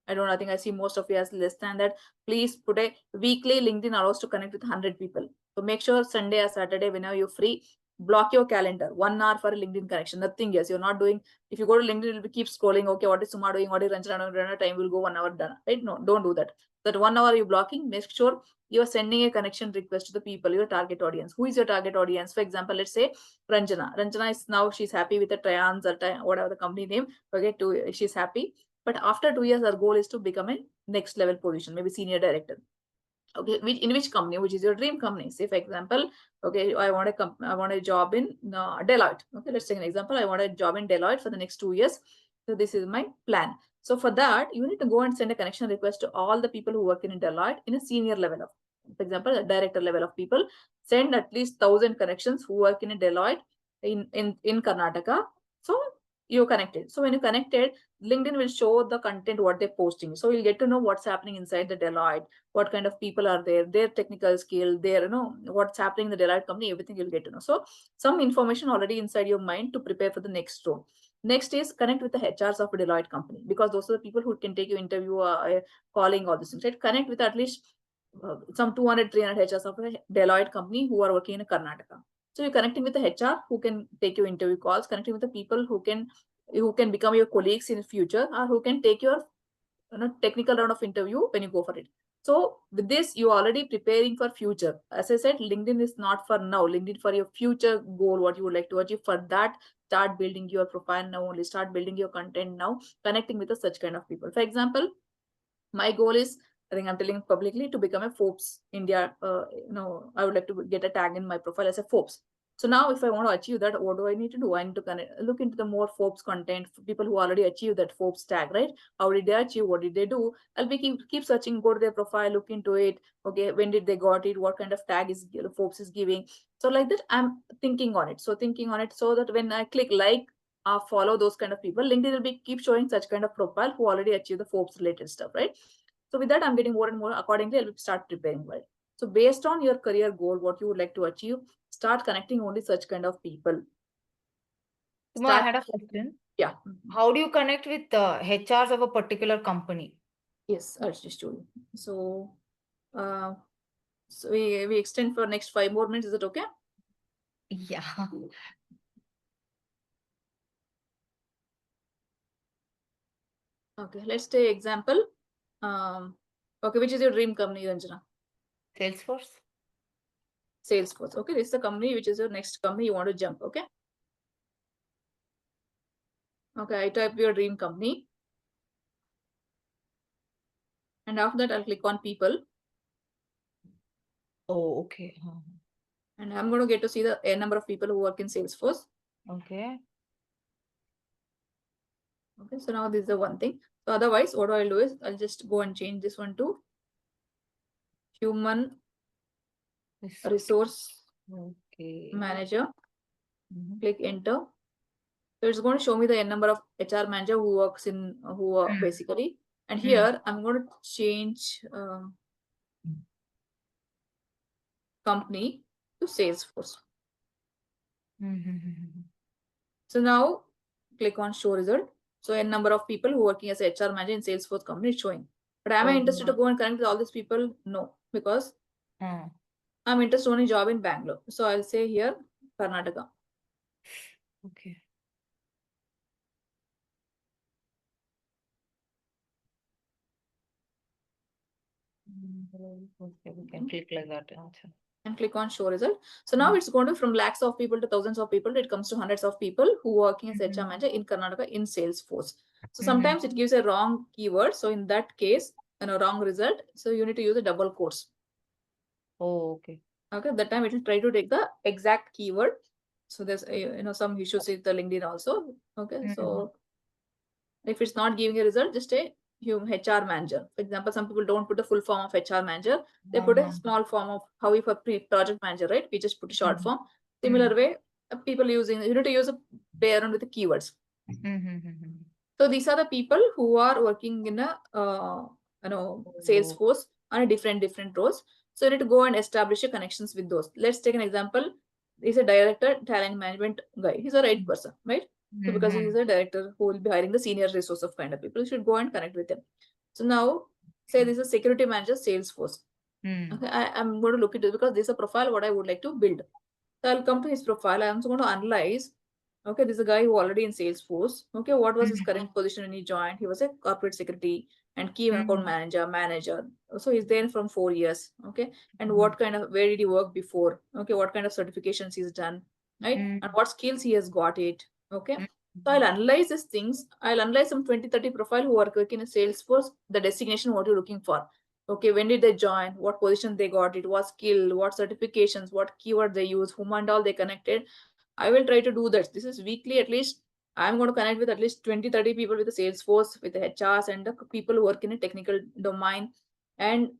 I think I see most of you as less than that. Please put a weekly LinkedIn allows to connect with 100 people. So make sure Sunday or Saturday, whenever you're free, block your calendar, 1 hour for a LinkedIn connection. Nothing else. You're not doing, if you go to LinkedIn, you'll keep scrolling. Okay, what is Suma doing? What is Ranjana doing? Time will go 1 hour done. Right? No, don't do that. That 1 hour you're blocking, make sure you're sending a connection request to the people, your target audience. Who is your target audience? For example, let's say Ranjana. Ranjana is now, she's happy with the Trians or whatever the company name. Okay, she's happy. But after 2 years, our goal is to become a next level position, maybe senior director. Okay, in which company, which is your dream company? Say, for example, okay, I want a job in Deloitte. Okay, let's take an example. I want a job in Deloitte for the next 2 years. So this is my plan. So for that, you need to go and send a connection request to all the people who work in Deloitte in a senior level of, for example, a director level of people. Send at least 1,000 connections who work in a Deloitte in Karnataka. So you're connected. So when you connected, LinkedIn will show the content, what they're posting. So you'll get to know what's happening inside the Deloitte, what kind of people are there, their technical skill, their, what's happening in the Deloitte company, everything you'll get to know. So some information already inside your mind to prepare for the next role. Next is connect with the HRs of a Deloitte company, because those are the people who can take your interview, calling, all these things, right? Connect with at least some 200, 300 HRs of a Deloitte company who are working in Karnataka. So you're connecting with the HR who can take your interview calls, connecting with the people who can become your colleagues in the future, or who can take your technical round of interview when you go for it. So with this, you're already preparing for future. As I said, LinkedIn is not for now. LinkedIn for your future goal, what you would like to achieve. For that, start building your profile now only. Start building your content now, connecting with such kind of people. For example, my goal is, I think I'm telling publicly, to become a Forbes India. I would like to get a tag in my profile as a Forbes. So now if I want to achieve that, what do I need to do? I need to look into the more Forbes content, people who already achieved that Forbes tag, right? How did they achieve? What did they do? I'll be keep searching, go to their profile, look into it. Okay, when did they got it? What kind of tag is Forbes is giving? So like that, I'm thinking on it. So that when I click like, follow those kind of people, LinkedIn will keep showing such kind of profile who already achieved the Forbes related stuff, right? So with that, I'm getting more and more. Accordingly, I'll start preparing well. So based on your career goal, what you would like to achieve, start connecting only such kind of people. I had a question. Yeah. How do you connect with the HRs of a particular company? Yes, I'll just show you. So, we extend for next 5 more minutes. Is it okay? Yeah. Okay, let's take example. Okay, which is your dream company, Ranjana? Salesforce. Salesforce. Okay, this is the company which is your next company you want to jump. Okay. Okay, I type your dream company. And after that, I'll click on people. Oh, okay. And I'm going to get to see the number of people who work in Salesforce. Okay. Okay, so now this is the one thing. So otherwise, what I'll do is I'll just go and change this one to human resource manager. Click enter. So it's going to show me the number of HR manager who works in basically. And here I'm going to change company to Salesforce. So now click on show result. So a number of people who are working as a HR manager in Salesforce company is showing. But am I interested to go and connect with all these people? No, because I'm interested in a job in Bangalore. So I'll say here, Karnataka. Okay. Okay, we can click like that. Acha. And click on show result. So now it's going to from lakhs of people to thousands of people. It comes to hundreds of people who working as HR manager in Karnataka in Salesforce. So sometimes it gives a wrong keyword. So in that case, wrong result. So you need to use a double quotes. Oh, okay. Okay, that time it will try to take the exact keyword. So there's some issues with the LinkedIn also. Okay, so if it's not giving a result, just a HR manager. For example, some people don't put the full form of HR manager. They put a small form of how if a project manager, right? We just put a short form. Similar way, people using, you need to use a play around with the keywords. So these are the people who are working in a Salesforce on a different roles. So you need to go and establish your connections with those. Let's take an example. He's a director, talent management guy. He's a right person, right? So because he is a director who will be hiring the senior resource of kind of people, you should go and connect with him. So now, say this is a security manager, Salesforce. Okay, I'm going to look at this because this is a profile what I would like to build. So I'll come to his profile. I'm also going to analyze. Okay, this is a guy who already in Salesforce. Okay, what was his current position when he joined? He was a corporate secretary and key account manager. So he's there from 4 years. Okay, and what kind of, where did he work before? Okay, what kind of certifications he's done, right? And what skills he has got it. Okay, so I'll analyze these things. I'll analyze some 20-30 profile who are working in Salesforce, the designation, what you're looking for. Okay, when did they join? What position they got it? What skill? What certifications? What keyword they use? Whom and all they connected? I will try to do that. This is weekly at least. I'm going to connect with at least 20-30 people with the Salesforce, with the HRs and the people who work in a technical domain. And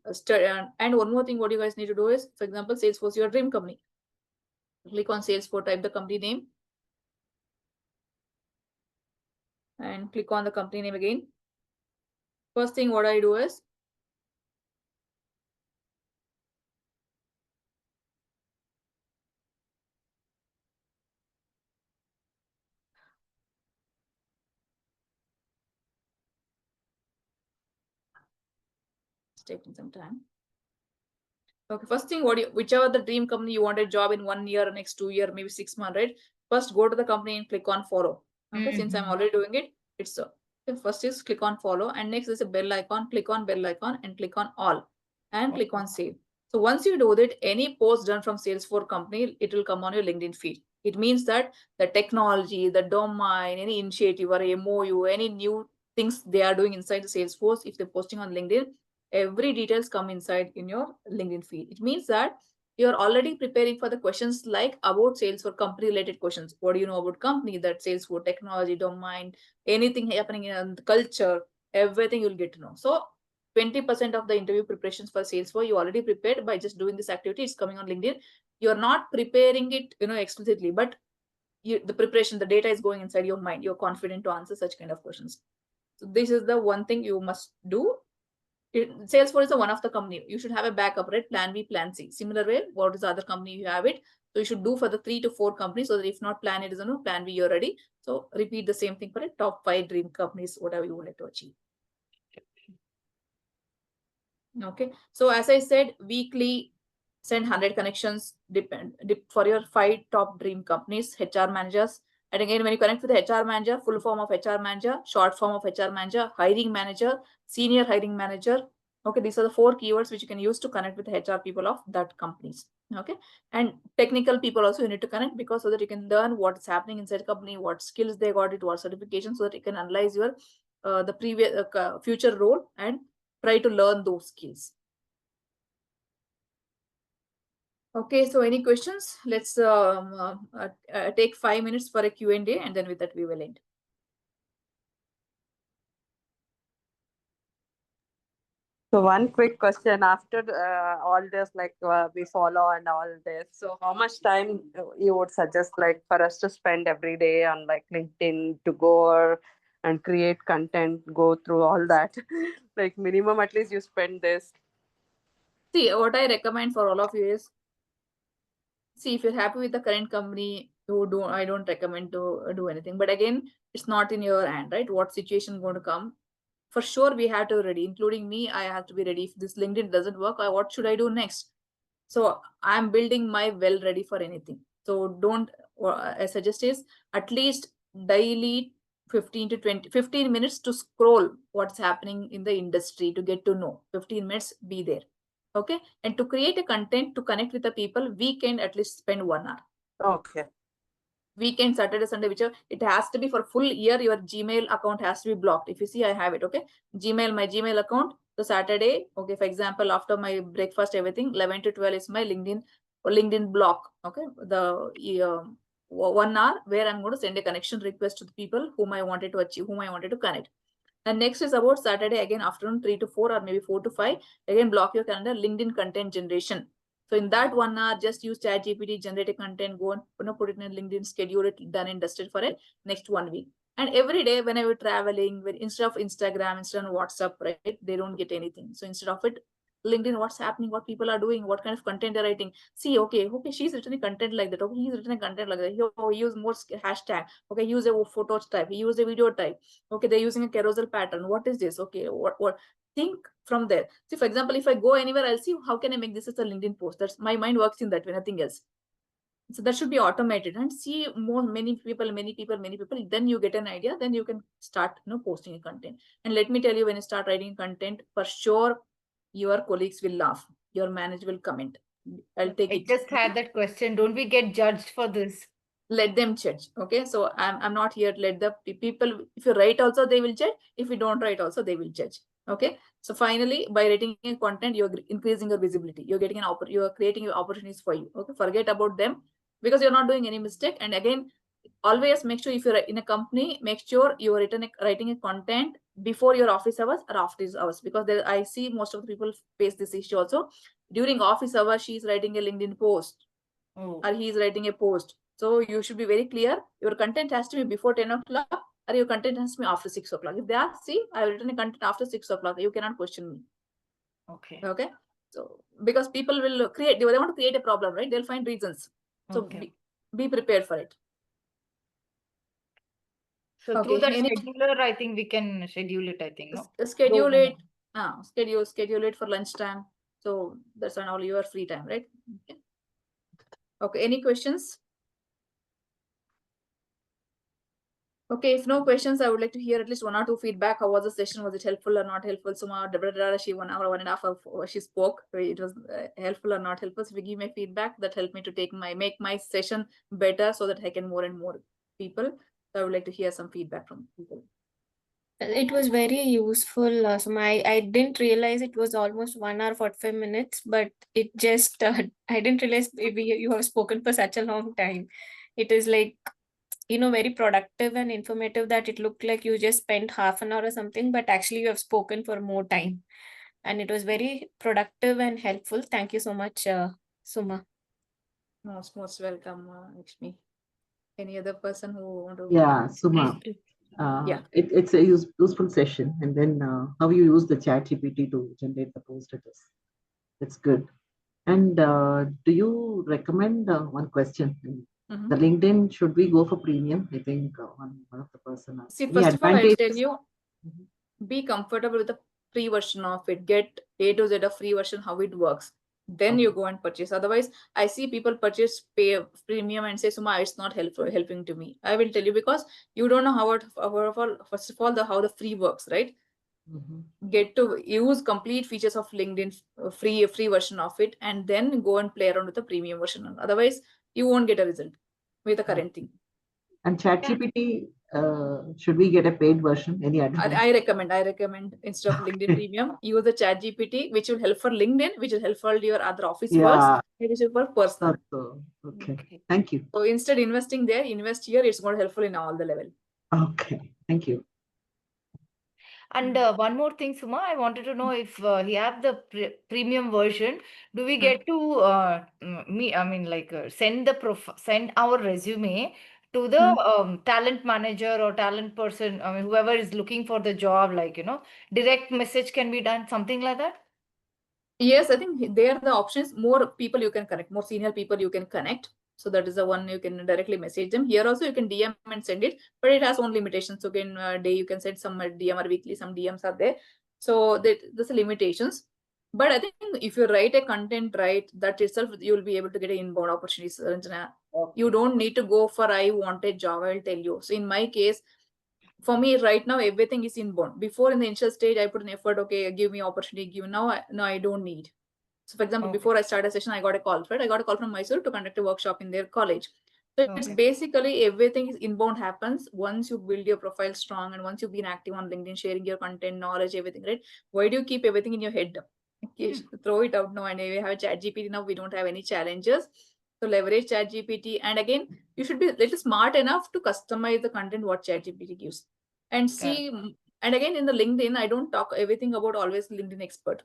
one more thing, what you guys need to do is, for example, Salesforce, your dream company. Click on Salesforce, type the company name. And click on the company name again. First thing what I do is, it's taking some time. Okay, first thing, whichever the dream company you want a job in 1 year, next 2 year, maybe 6 months, right? First go to the company and click on follow. Okay, since I'm already doing it, it's so. First is click on follow, and next is a bell icon. Click on bell icon and click on all, and click on save. So once you do that, any post done from Salesforce company, it will come on your LinkedIn feed. It means that the technology, the domain, any initiative or MOU, any new things they are doing inside the Salesforce, if they're posting on LinkedIn, every details come inside in your LinkedIn feed. It means that you're already preparing for the questions like about Salesforce company related questions. What do you know about company, that Salesforce technology, domain, anything happening in the culture, everything you'll get to know. So 20% of the interview preparations for Salesforce, you already prepared by just doing this activity. It's coming on LinkedIn. You're not preparing it, explicitly, but the preparation, the data is going inside your mind. You're confident to answer such kind of questions. So this is the one thing you must do. Salesforce is one of the company. You should have a backup, right? Plan B, plan C. Similar way, what is the other company you have it? So you should do for the 3 to 4 companies, so that if not plan it is plan B, you're ready. So repeat the same thing for a top 5 dream companies, whatever you wanted to achieve. Okay. So as I said, weekly send 100 connections for your 5 top dream companies, HR managers. And again, when you connect with the HR manager, full form of HR manager, short form of HR manager, hiring manager, senior hiring manager. Okay, these are the 4 keywords which you can use to connect with the HR people of that companies. Okay, and technical people also you need to connect, because so that you can learn what's happening inside the company, what skills they got it, what certifications, so that you can analyze your the previous future role and try to learn those skills. Okay, so any questions? Let's take 5 minutes for a Q&A, and then with that we will end. So one quick question after all this, like we follow and all this. So how much time you would suggest, like, for us to spend every day on like LinkedIn to go and create content, go through all that? Like minimum, at least you spend this. See, what I recommend for all of you is, see, if you're happy with the current company, I don't recommend to do anything. But again, it's not in your hand, right? What situation is going to come? For sure, we have to be ready, including me. I have to be ready. If this LinkedIn doesn't work, what should I do next? So I'm building my well ready for anything. So don't, I suggest is at least daily 15 minutes to scroll what's happening in the industry to get to know. 15 minutes, be there. Okay. And to create a content to connect with the people, weekend at least spend 1 hour. Okay. Weekend, Saturday, Sunday, whichever, it has to be for full year. Your Gmail account has to be blocked. If you see, I have it. Okay. Gmail, my Gmail account. So Saturday, okay, for example, after my breakfast, everything, 11 to 12 is my LinkedIn block. Okay. The 1 hour where I'm going to send a connection request to the people whom I wanted to achieve, whom I wanted to connect. And next is about Saturday, again, afternoon 3 to 4 or maybe 4 to 5. Again, block your calendar, LinkedIn content generation. So in that 1 hour, just use ChatGPT, generate a content, go and put it in a LinkedIn, schedule it, done and dusted for it next 1 week. And every day when I was traveling, instead of Instagram, instead of WhatsApp, right, they don't get anything. So instead of it, LinkedIn, what's happening, what people are doing, what kind of content they're writing. See, okay, she's written a content like that. Okay, he's written a content like that. He use more hashtag. Okay, use a photo type. He use a video type. Okay, they're using a carousel pattern. What is this? Okay, what? Think from there. See, for example, if I go anywhere, I'll see how can I make this as a LinkedIn post. That's my mind works in that way, nothing else. So that should be automated, and see many people, then you get an idea, then you can start posting a content. And let me tell you, when you start writing content, for sure your colleagues will laugh, your manager will comment. I'll take I it. just had that question. Don't we get judged for this? Let them judge. Okay, so I'm not here to let the people, if you write also they will judge, if you don't write also they will judge. Okay, so finally, by writing a content, you're increasing your visibility, you're getting you're creating opportunities for you. Okay, forget about them, because you're not doing any mistake. And again, always make sure if you're in a company, make sure you are writing a content before your office hours or after hours, because there, I see most of the people face this issue also. During office hours, she's writing a LinkedIn post, or he's writing a post. So you should be very clear. Your content has to be before 10 o'clock, or your content has to be after 6 o'clock. If they ask, see, I have written a content after 6 o'clock, you cannot question me. Okay. Okay. So because people will create, they want to create a problem, right? They'll find reasons. So Okay. be prepared for it. So Okay, through that any- scheduler, I think we can schedule it, I think, no? Schedule Don't it. Schedule it for lunchtime. So that's on all your free time, right? Okay. Okay, any questions? Okay, if no questions, I would like to hear at least 1 or 2 feedback. How was the session? Was it helpful or not helpful? Suma, she 1 hour, 1.5 hour, she spoke. It was helpful or not helpful. So if you give me feedback, that helped me to make my session better, so that I can more and more people. So I would like to hear some feedback from people. It was very useful. I didn't realize it was almost 1 hour 45 minutes, but it just I didn't realize maybe you have spoken for such a long time. It is like, very productive and informative, that it looked like you just spent half an hour or something, but actually you have spoken for more time. And it was very productive and helpful. Thank you so much, Suma. Most welcome, Lakshmi. Any other person who want to? Yeah, Suma. Yeah. It's a useful session. And then how you use the ChatGPT to generate the post, that's good. And do you recommend one question? Mhm. The LinkedIn, should we go for premium? I think one of the person asked. See, Any first of all, I'll advantages? tell you, be comfortable with the free version of it. Get A to Z a free version, how it works. Then you go and purchase. Otherwise, I see people pay premium and say, Suma, it's not helping to me. I will tell you, because you don't know how first of all, how the free works, right? Get to use complete features of LinkedIn, free version of it, and then go and play around with the premium version. Otherwise, you won't get a result with the current thing. And ChatGPT, should we get a paid version? Any advantage? I recommend instead of LinkedIn Premium, use the ChatGPT, which will help for LinkedIn, which will help for your other office works, it is for personal. Okay. Thank you. So instead investing there, invest here. It's more helpful in all the level. Okay. Thank you. And one more thing, Suma, I wanted to know if he have the premium version, do we get to send our resume to the talent manager or talent person, I mean, whoever is looking for the job, direct message can be done, something like that? Yes, I think there are the options. More people you can connect, more senior people you can connect. So that is the one you can directly message them. Here also you can DM and send it, but it has own limitations. So day you can send some DM or weekly, some DMs are there. So there's limitations. But I think if you write a content right, that itself you'll be able to get an inbound opportunities, Ranjana. You Okay. don't need to go for I wanted job, I'll tell you. So in my case, for me right now, everything is inbound. Before in the initial stage, I put an effort, okay, give me opportunity, give now, I don't need. So for example, Okay. before I started a session, I got a call, right? I got a call from Mysore to conduct a workshop in their college. So it's Okay. basically everything is inbound happens once you build your profile strong and once you've been active on LinkedIn, sharing your content, knowledge, everything, right? Why do you keep everything in your head? Okay, throw it out now. And we have ChatGPT now, we don't have any challenges. So leverage ChatGPT. And again, you should be a little smart enough to customize the content what ChatGPT gives. And see, and again in the LinkedIn, I don't talk everything about always LinkedIn expert.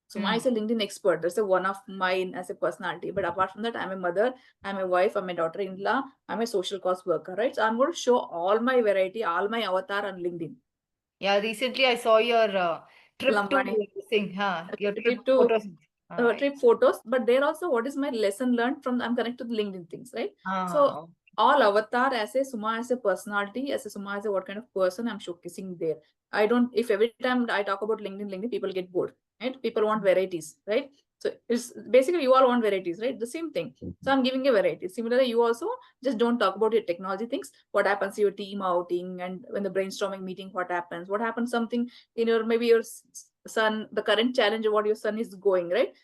So I say LinkedIn expert. That's a one of mine as a personality. But apart from that, I'm a mother, I'm a wife, I'm a daughter-in-law, I'm a social cause worker, right? So I'm going to show all my variety, all my avatar on LinkedIn. Yeah, recently I saw your trip to Lambani. Singh, your trip Trip to photos. trip photos, but there also what is my lesson learned from I'm connected to LinkedIn things, right? So Oh, all avatar as a Suma as a personality, as a Suma as a what kind of person I'm showcasing there. I don't, if every time I talk about LinkedIn, people get bored, right? People want varieties, right? So it's basically you all want varieties, right? The same thing. So I'm giving a variety. Similarly, you also just don't talk about your technology things. What happens to your team outing and when the brainstorming meeting, what happens? What happens something in your maybe your son, the current challenge of what your son is going, right?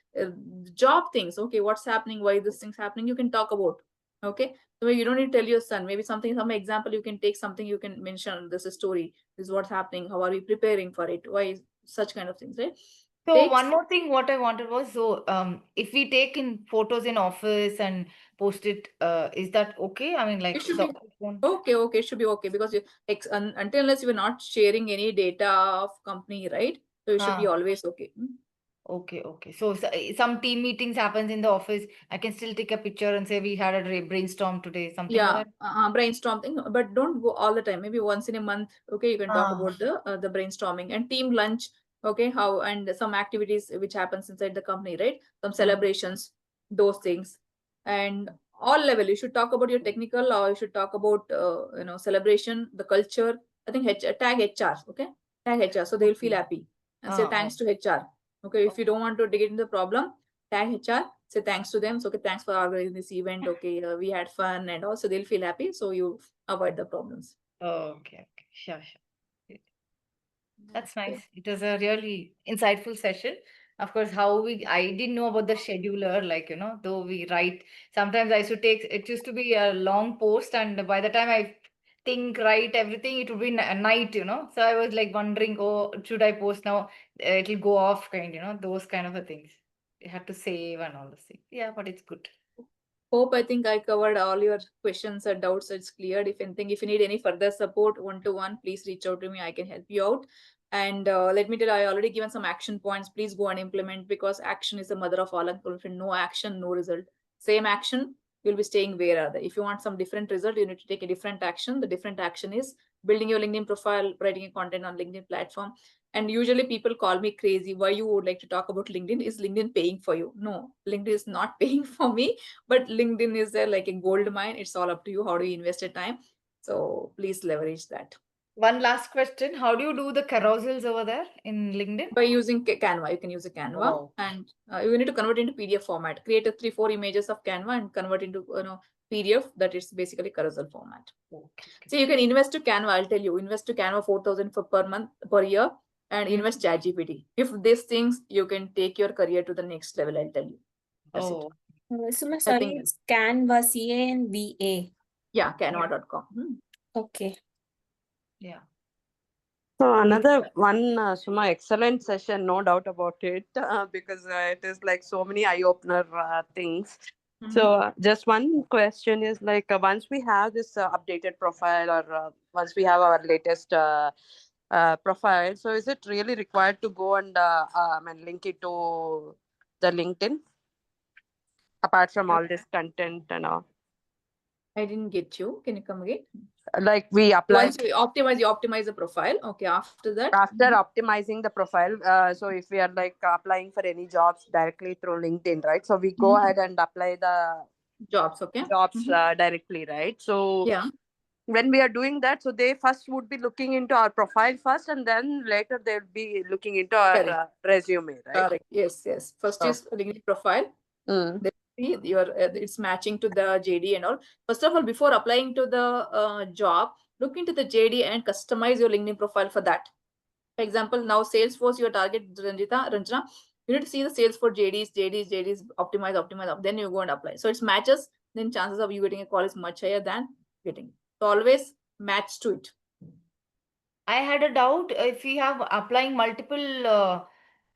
Job things. Okay, what's happening? Why this thing's happening? You can talk about. Okay. So you don't need to tell your son, maybe something, some example, you can take something, you can mention this is story, this is what's happening, how are we preparing for it, why such kind of things, right? so one more thing what I wanted was, so if we take in photos in office and post it, is that okay? I mean, like It should the be office won't- okay, it should be okay because you until unless you're not sharing any data of company, right? So it should be always okay. Okay. So some team meetings happens in the office. I can still take a picture and say we had a brainstorm today, something like that. Brainstorm thing, but don't go all the time. Maybe once in a month, okay, you can talk about the brainstorming and team lunch, okay, how and some activities which happens inside the company, right? Some celebrations, those things, and all level. You should talk about your technical, or you should talk about celebration, the culture. I think tag HR, okay, tag HR, so they'll feel happy and say thanks to HR. Okay, if you don't want to dig into the problem, tag HR, say thanks to them. So, okay, thanks for organizing this event. Okay, we had fun, and also they'll feel happy. So you avoid the problems. Okay. Sure. That's nice. It was a really insightful session. Of course, I didn't know about the scheduler, like, though we write, sometimes it used to be a long post, and by the time I write everything, it would be a night, So I was like wondering, oh, should I post now? It'll go off, those kind of a things. You have to save and all those things. Yeah, but it's good. I think I covered all your questions or doubts. It's cleared. If anything, if you need any further support one-to-one, please reach out to me. I can help you out. And let me tell you, I already given some action points. Please go and implement because action is the mother of all. No action, no result. Same action, you'll be staying where are they. If you want some different result, you need to take a different action. The different action is building your LinkedIn profile, writing a content on LinkedIn platform. And usually people call me crazy. Why you would like to talk about LinkedIn? Is LinkedIn paying for you? No, LinkedIn is not paying for me, but LinkedIn is there like a gold mine. It's all up to you. How do you invest your time? So please leverage that. One last question. How do you do the carousels over there in LinkedIn? By using Canva, you can use a Canva and you need to convert into PDF format. Create a 3-4 images of Canva and convert into PDF that is basically carousel format. Okay. So you can invest to Canva. I'll tell you, invest to Canva 4,000 per month per year and invest ChatGPT. If these things, you can take your career to the next level. I'll tell you. That's it. Suma, sorry, it's Canva, CANVA. Yeah, Canva.com. Okay. Yeah. So another one, Suma, excellent session, no doubt about it, because it is like so many eye-opener things. So just one question is like once we have this updated profile or once we have our latest profile, so is it really required to go and link it to the LinkedIn apart from all this content and all? I didn't get you. Can you come again? Like we apply. Once you optimize the profile. Okay, after that. After optimizing the profile, so if we are like applying for any jobs directly through LinkedIn, right? So we go ahead and apply the jobs, okay? Jobs directly, right? So yeah. when we are doing that, so they first would be looking into our profile first, and then later they'll be looking into our Correct. resume, right? Correct. Yes, yes. First Oh. is LinkedIn profile. Mm. Then see your it's matching to the JD and all. First of all, before applying to the job, look into the JD and customize your LinkedIn profile for that. For example, now Salesforce, your target, Ranjana, you need to see the Salesforce JDs, optimize, then you go and apply. So it's matches, then chances of you getting a call is much higher than getting. So always match to it. I had a doubt if we have applying multiple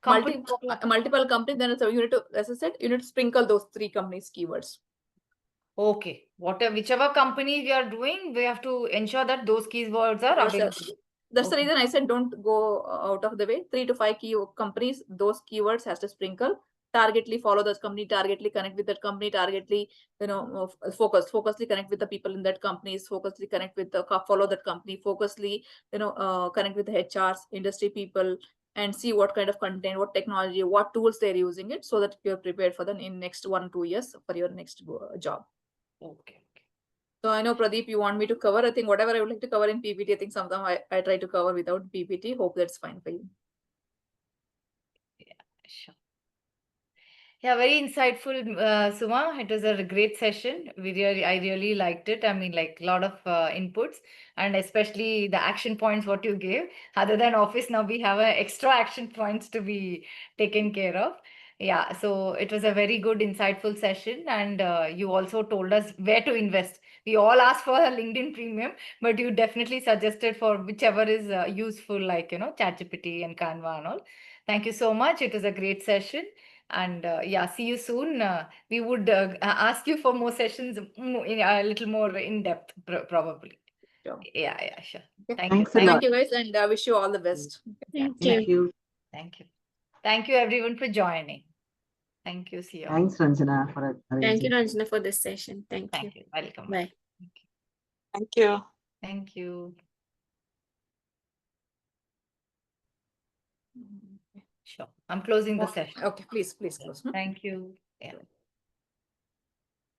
companies. Multiple companies, then so you need to, as I said, you need to sprinkle those 3 companies keywords. Okay, whichever company we are doing, we have to ensure that those keywords are Yes, sir. available. That's the Okay. reason I said don't go out of the way. 3 to 5 key companies, those keywords has to sprinkle. Targetly follow that company, targetly connect with that company, targetly, focusedly connect with the people in that companies, focusedly connect with the follow that company, focusedly, connect with the HRs, industry people, and see what kind of content, what technology, what tools they're using it, so that you're prepared for them in next 1 2 years for your next job. Okay. So I know, Pradeep, you want me to cover. I think whatever I would like to cover in PPT, I think sometimes I try to cover without PPT. Hope that's fine for you. Sure. Yeah, very insightful, Suma. It was a great session. I really liked it. I mean, like a lot of inputs, and especially the action points what you gave. Other than office, now we have extra action points to be taken care of. Yeah, so it was a very good, insightful session, and you also told us where to invest. We all asked for a LinkedIn Premium, but you definitely suggested for whichever is useful, like ChatGPT and Canva and all. Thank you so much. It was a great session. And yeah, see you soon. We would ask you for more sessions, a little more in depth, probably. Sure. Yeah, sure. Okay. Thank you. Thanks a lot. Thank you, guys, and I wish you all the best. Thank Thank you. you. Thank you. Thank you, everyone, for joining. Thank you. See you. Thanks, Ranjana, for Thank you, arranging. Ranjana, for this session. Thank you. Thank you. Welcome. Bye. Thank you. Thank you. Sure. I'm closing the session. Okay, please close. Thank you. Yeah.